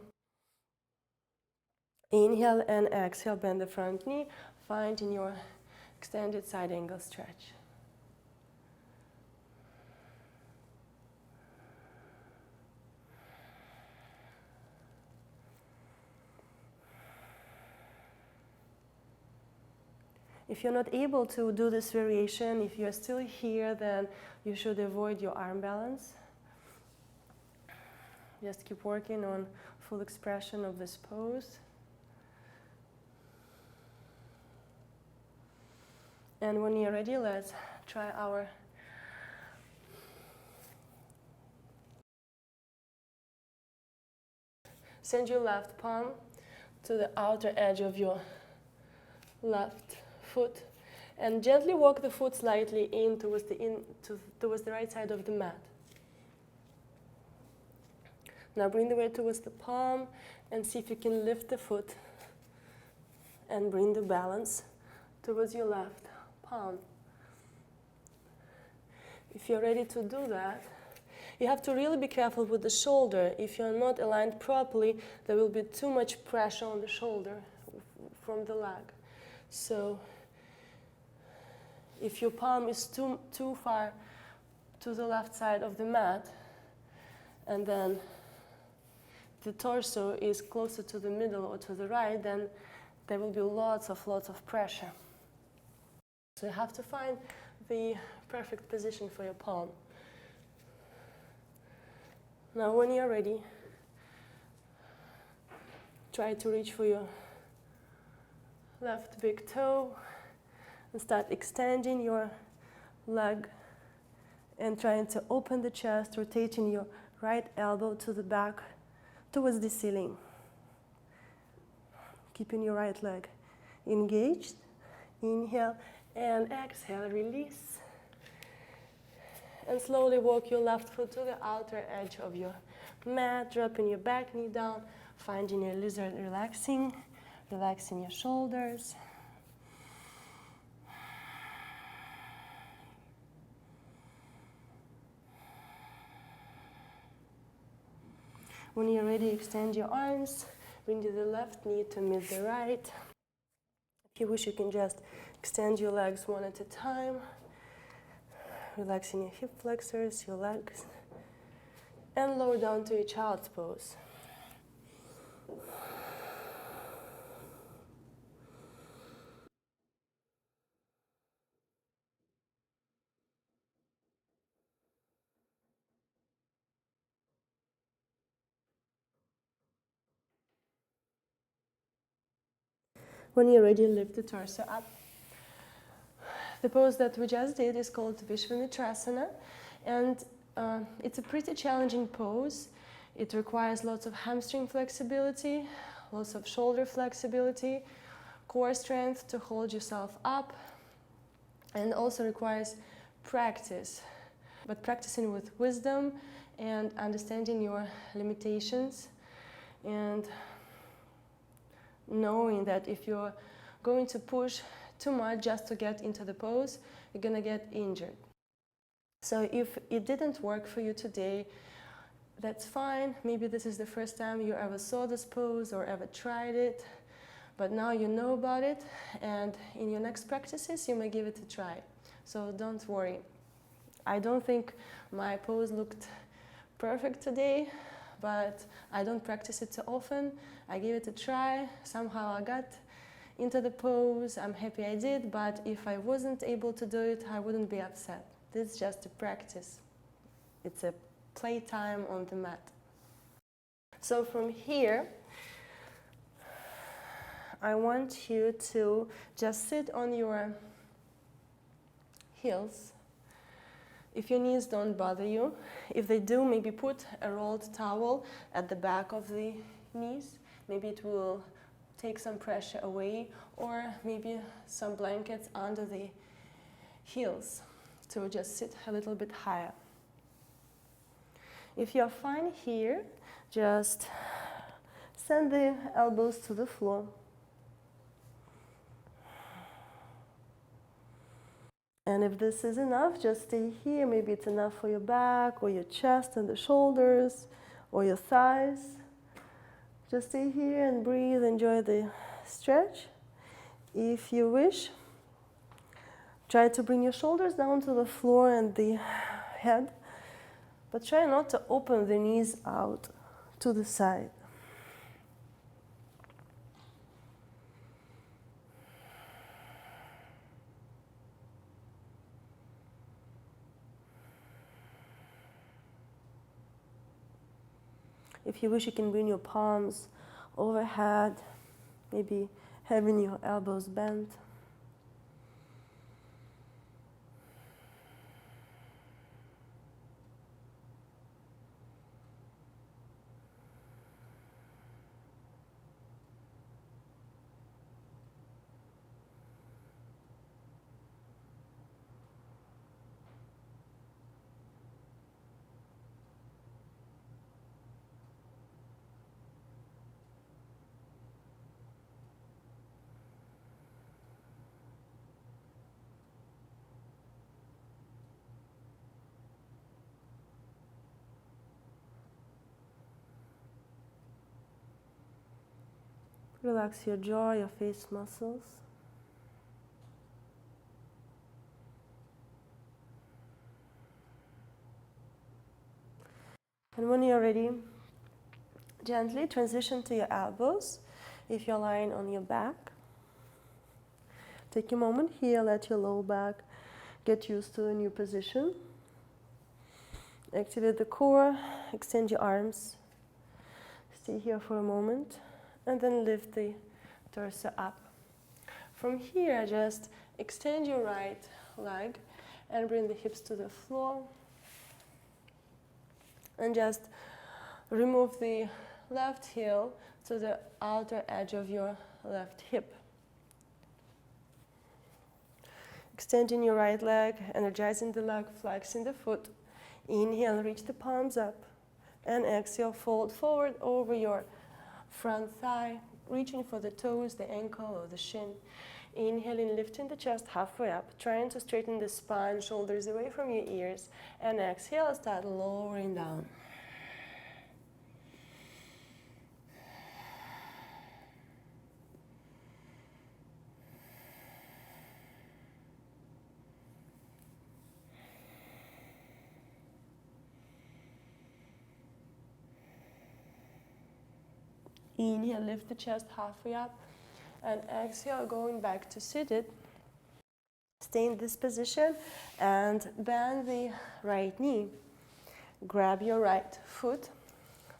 Inhale and exhale, bend the front knee, finding your extended side angle stretch. If you're not able to do this variation, if you're still here, then you should avoid your arm balance. Just keep working on full expression of this pose. And when you're ready, let's try our send your left palm to the outer edge of your left foot and gently walk the foot slightly towards the right side of the mat. Now bring the weight towards the palm and see if you can lift the foot and bring the balance towards your left palm. If you're ready to do that, you have to really be careful with the shoulder. If you're not aligned properly, there will be too much pressure on the shoulder from the leg. So if your palm is too far to the left side of the mat, and then the torso is closer to the middle or to the right, then there will be lots of pressure. So you have to find the perfect position for your palm. Now when you're ready, try to reach for your left big toe and start extending your leg and trying to open the chest, rotating your right elbow to the back towards the ceiling. keeping your right leg engaged. Inhale and exhale, release. And slowly walk your left foot to the outer edge of your mat, dropping your back knee down, finding your lizard relaxing your shoulders. When you're ready, extend your arms, bring the left knee to meet the right. If you wish, you can just extend your legs one at a time, relaxing your hip flexors, your legs, and lower down to your child's pose. When you're ready, lift the torso up. The pose that we just did is called visvamitrasana, and it's a pretty challenging pose. It requires lots of hamstring flexibility, lots of shoulder flexibility, core strength to hold yourself up, and also requires practice, but practicing with wisdom and understanding your limitations, and knowing that if you're going to push too much just to get into the pose, you're gonna get injured. So if it didn't work for you today, that's fine. Maybe this is the first time you ever saw this pose or ever tried it, but now you know about it, and in your next practices you may give it a try. So don't worry. I don't think my pose looked perfect today, but I don't practice it so often. I gave it a try. Somehow I got into the pose. I'm happy I did, but if I wasn't able to do it, I wouldn't be upset. This is just a practice. It's a playtime on the mat. So from here, I want you to just sit on your heels. If your knees don't bother you, if they do, maybe put a rolled towel at the back of the knees. Maybe it will take some pressure away, or maybe some blankets under the heels to just sit a little bit higher. If you're fine here, just send the elbows to the floor. And if this is enough, just stay here. Maybe it's enough for your back or your chest and the shoulders or your thighs. Just stay here and breathe, enjoy the stretch. If you wish, try to bring your shoulders down to the floor and the head, but try not to open the knees out to the side. If you wish, you can bring your palms overhead, maybe having your elbows bent. Relax your jaw, your face muscles. And when you're ready, gently transition to your elbows. If you're lying on your back, take a moment here, let your low back get used to a new position. Activate the core, extend your arms. Stay here for a moment, and then lift the torso up. From here, just extend your right leg and bring the hips to the floor. And just remove the left heel to the outer edge of your left hip. Extending your right leg, energizing the leg, flexing the foot. Inhale, reach the palms up. And exhale, fold forward over your front thigh, reaching for the toes, the ankle, or the shin. Inhaling, lifting the chest halfway up, trying to straighten the spine, shoulders away from your ears. And exhale, start lowering down. Inhale, lift the chest halfway up, and exhale, going back to seated. Stay in this position and bend the right knee. Grab your right foot,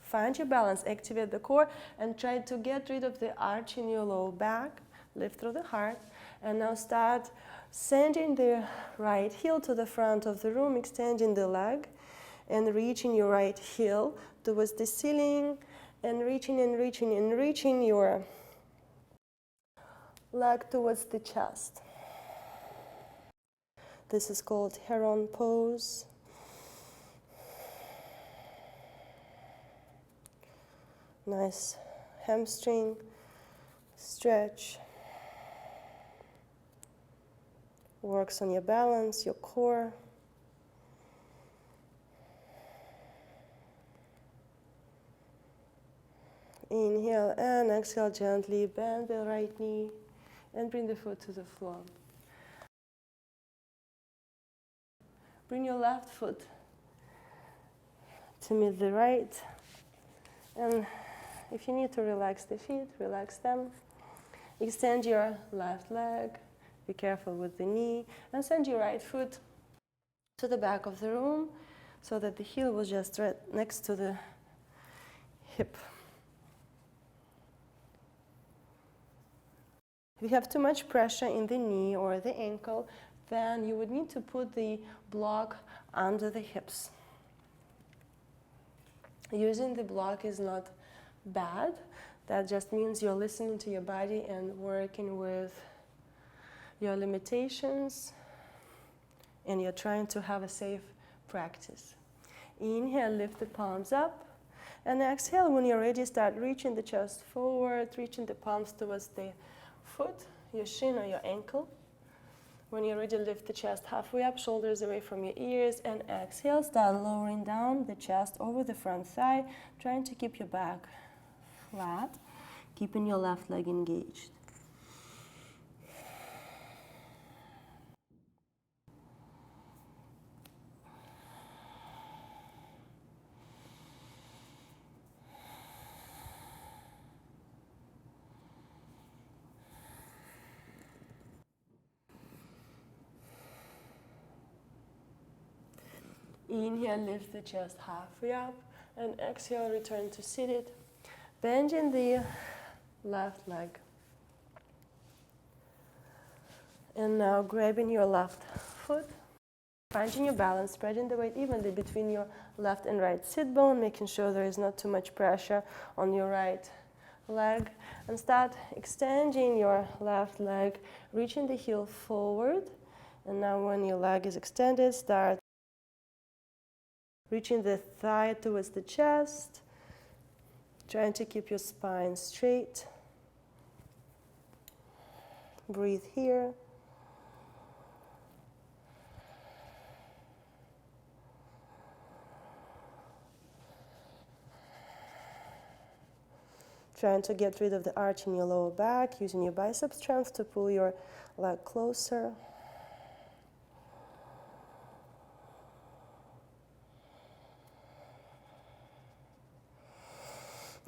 find your balance, activate the core, and try to get rid of the arch in your low back. Lift through the heart, and now start sending the right heel to the front of the room, extending the leg, and reaching your right heel towards the ceiling, and reaching and reaching and reaching your leg towards the chest. This is called heron pose. Nice hamstring stretch. Works on your balance, your core. Inhale and exhale gently, bend the right knee and bring the foot to the floor. Bring your left foot to meet the right, and if you need to relax the feet, relax them. Extend your left leg, be careful with the knee, and send your right foot to the back of the room so that the heel was just right next to the hip. If you have too much pressure in the knee or the ankle, then you would need to put the block under the hips. Using the block is not bad. That just means you're listening to your body and working with your limitations, and you're trying to have a safe practice. Inhale, lift the palms up, and exhale, when you're ready, start reaching the chest forward, reaching the palms towards the foot, your shin or your ankle. When you're ready, lift the chest halfway up, shoulders away from your ears, and exhale, start lowering down the chest over the front thigh, trying to keep your back flat, keeping your left leg engaged. Inhale, lift the chest halfway up, and exhale, return to seated. Bending the left leg. And now grabbing your left foot, finding your balance, spreading the weight evenly between your left and right sit bone, making sure there is not too much pressure on your right leg. And start extending your left leg, reaching the heel forward. And now when your leg is extended, start reaching the thigh towards the chest, trying to keep your spine straight. Breathe here. Trying to get rid of the arch in your lower back, using your bicep strength to pull your leg closer.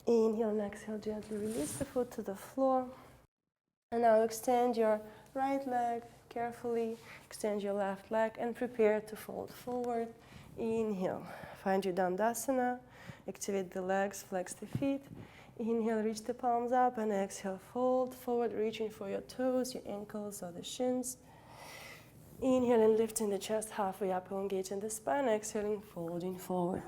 Inhale and exhale, gently release the foot to the floor. And now extend your right leg carefully, extend your left leg, and prepare to fold forward. Inhale, find your Dandasana, activate the legs, flex the feet. Inhale, reach the palms up, and exhale, fold forward, reaching for your toes, your ankles, or the shins. Inhale and lifting the chest halfway up, elongating the spine, exhaling, folding forward.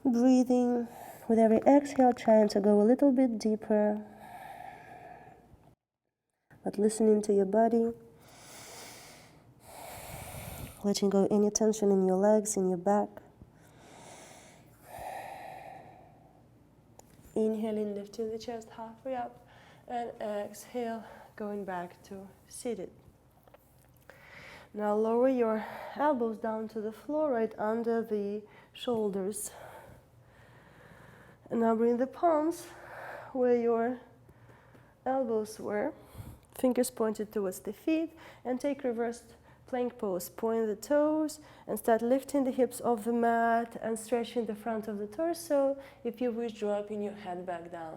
Breathing with every exhale, trying to go a little bit deeper, but listening to your body, letting go any tension in your legs, in your back. Inhaling, lifting the chest halfway up, and exhale, going back to seated. Now lower your elbows down to the floor, right under the shoulders. And now bring the palms where your elbows were, fingers pointed towards the feet, and take reversed plank pose. Point the toes and start lifting the hips off the mat and stretching the front of the torso. If you wish, dropping your head back down.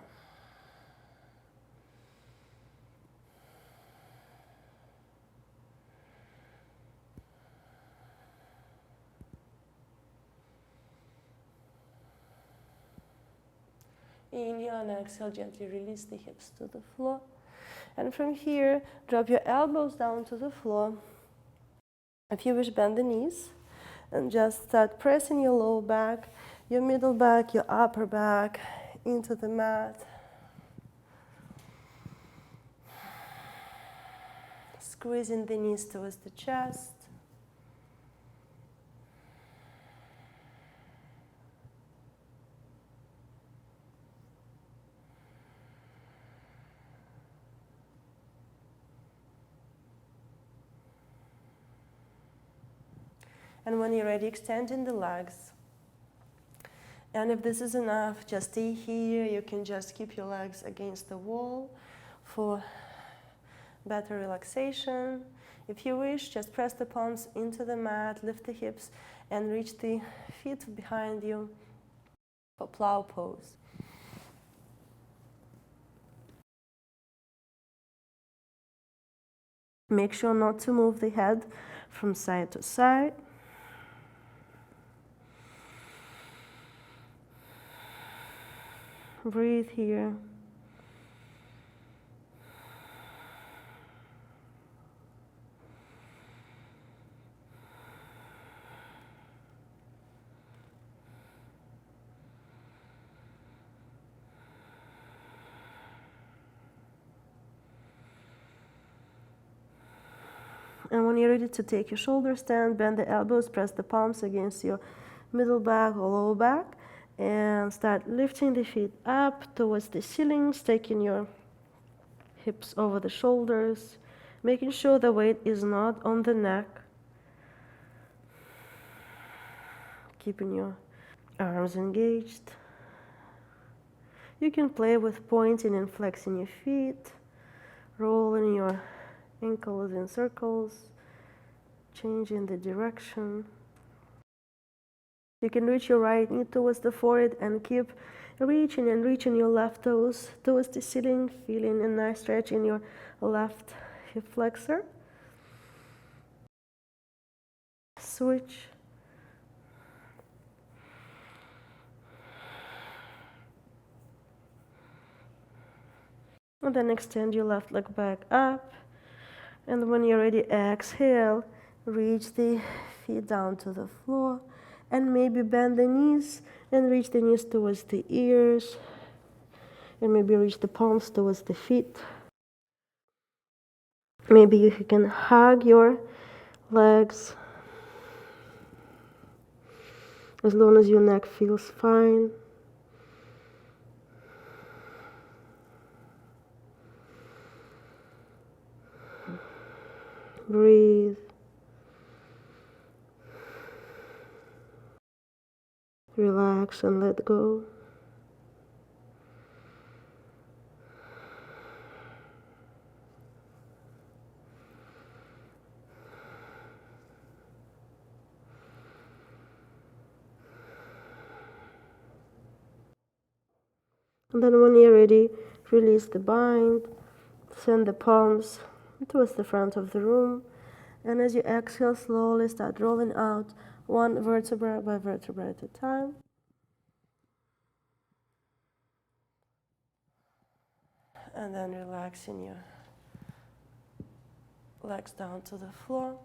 Inhale and exhale, gently release the hips to the floor. And from here, drop your elbows down to the floor. If you wish, bend the knees and just start pressing your low back, your middle back, your upper back into the mat. Squeezing the knees towards the chest. And when you're ready, extending the legs. And if this is enough, just stay here. You can just keep your legs against the wall for better relaxation. If you wish, just press the palms into the mat, lift the hips, and reach the feet behind you for plow pose. Make sure not to move the head from side to side. Breathe here. And when you're ready to take your shoulder stand, bend the elbows, press the palms against your middle back or lower back, and start lifting the feet up towards the ceiling, taking your hips over the shoulders, making sure the weight is not on the neck. Keeping your arms engaged. You can play with pointing and flexing your feet, rolling your ankles in circles, changing the direction. You can reach your right knee towards the forehead and keep reaching and reaching your left toes towards the ceiling, feeling a nice stretch in your left hip flexor. Switch. And then extend your left leg back up. And when you're ready, exhale, reach the feet down to the floor. And maybe bend the knees and reach the knees towards the ears. And maybe reach the palms towards the feet. Maybe you can hug your legs as long as your neck feels fine. Breathe. Relax and let go. And then when you're ready, release the bind, send the palms towards the front of the room. And as you exhale, slowly start rolling out one vertebra by vertebra at a time. And then relaxing your legs down to the floor.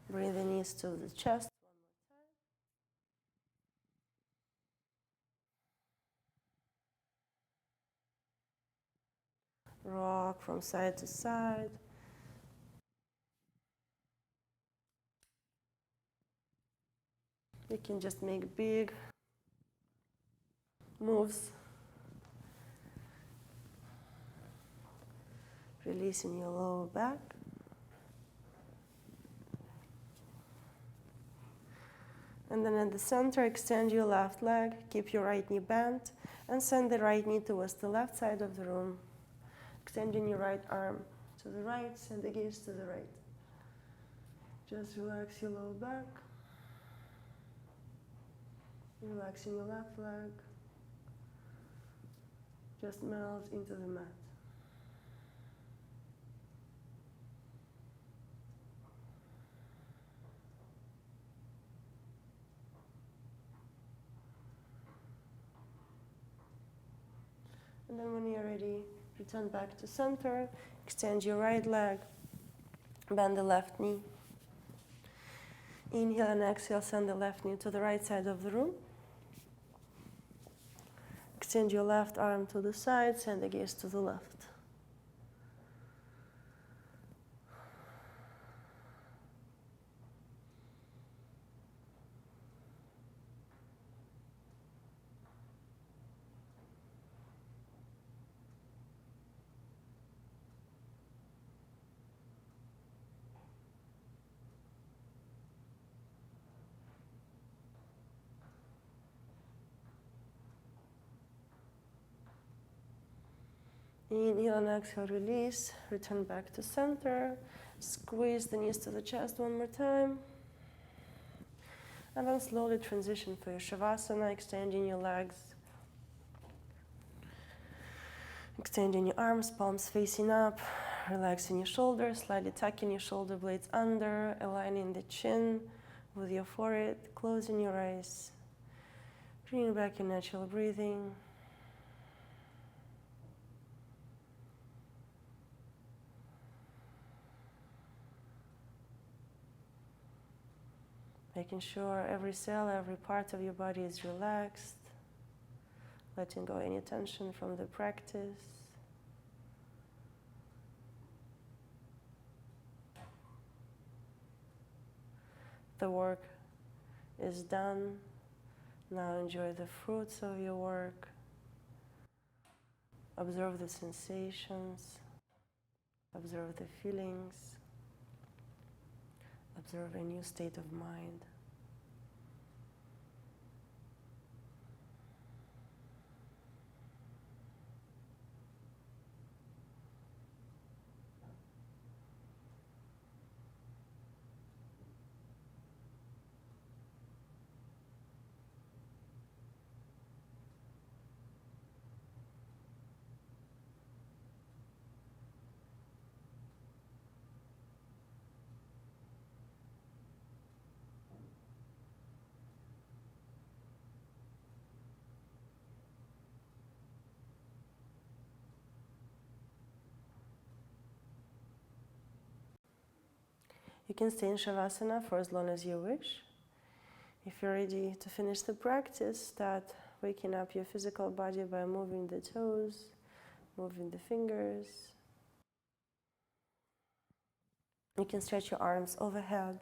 Bring the knees to the chest. Rock from side to side. You can just make big moves, releasing your lower back. And then at the center, extend your left leg, keep your right knee bent, and send the right knee towards the left side of the room. Extending your right arm to the right, send the gaze to the right. Just relax your lower back. Relaxing your left leg. Just melt into the mat. And then when you're ready, return back to center. Extend your right leg. Bend the left knee. Inhale and exhale, send the left knee to the right side of the room. Extend your left arm to the side, send the gaze to the left. Inhale and exhale, release. Return back to center. Squeeze the knees to the chest one more time. And then slowly transition for your Shavasana, extending your legs. Extending your arms, palms facing up. Relaxing your shoulders, slightly tucking your shoulder blades under, aligning the chin with your forehead, closing your eyes. Bringing back your natural breathing. Making sure every cell, every part of your body is relaxed. Letting go any tension from the practice. The work is done. Now enjoy the fruits of your work. Observe the sensations. Observe the feelings. Observe a new state of mind. You can stay in Shavasana for as long as you wish. If you're ready to finish the practice, start waking up your physical body by moving the toes, moving the fingers. You can stretch your arms overhead.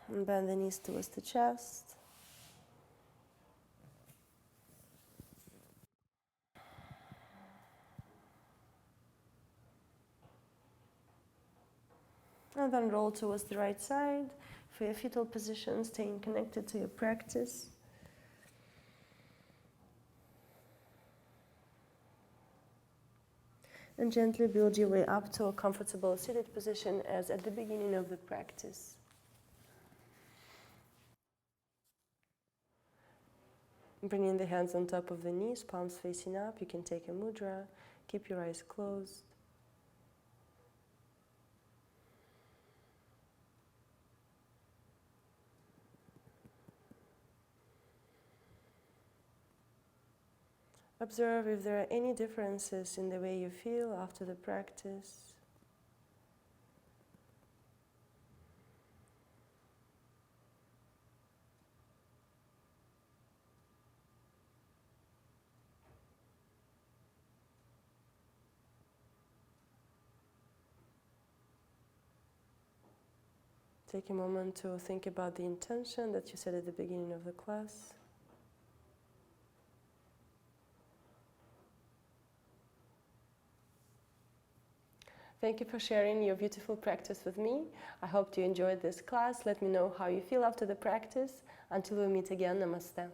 And bend the knees towards the chest. And then roll towards the right side. For your fetal position, staying connected to your practice. And gently build your way up to a comfortable seated position as at the beginning of the practice. Bringing the hands on top of the knees, palms facing up. You can take a mudra. Keep your eyes closed. Observe if there are any differences in the way you feel after the practice. Take a moment to think about the intention that you set at the beginning of the class. Thank you for sharing your beautiful practice with me. I hope you enjoyed this class. Let me know how you feel after the practice. Until we meet again, namaste.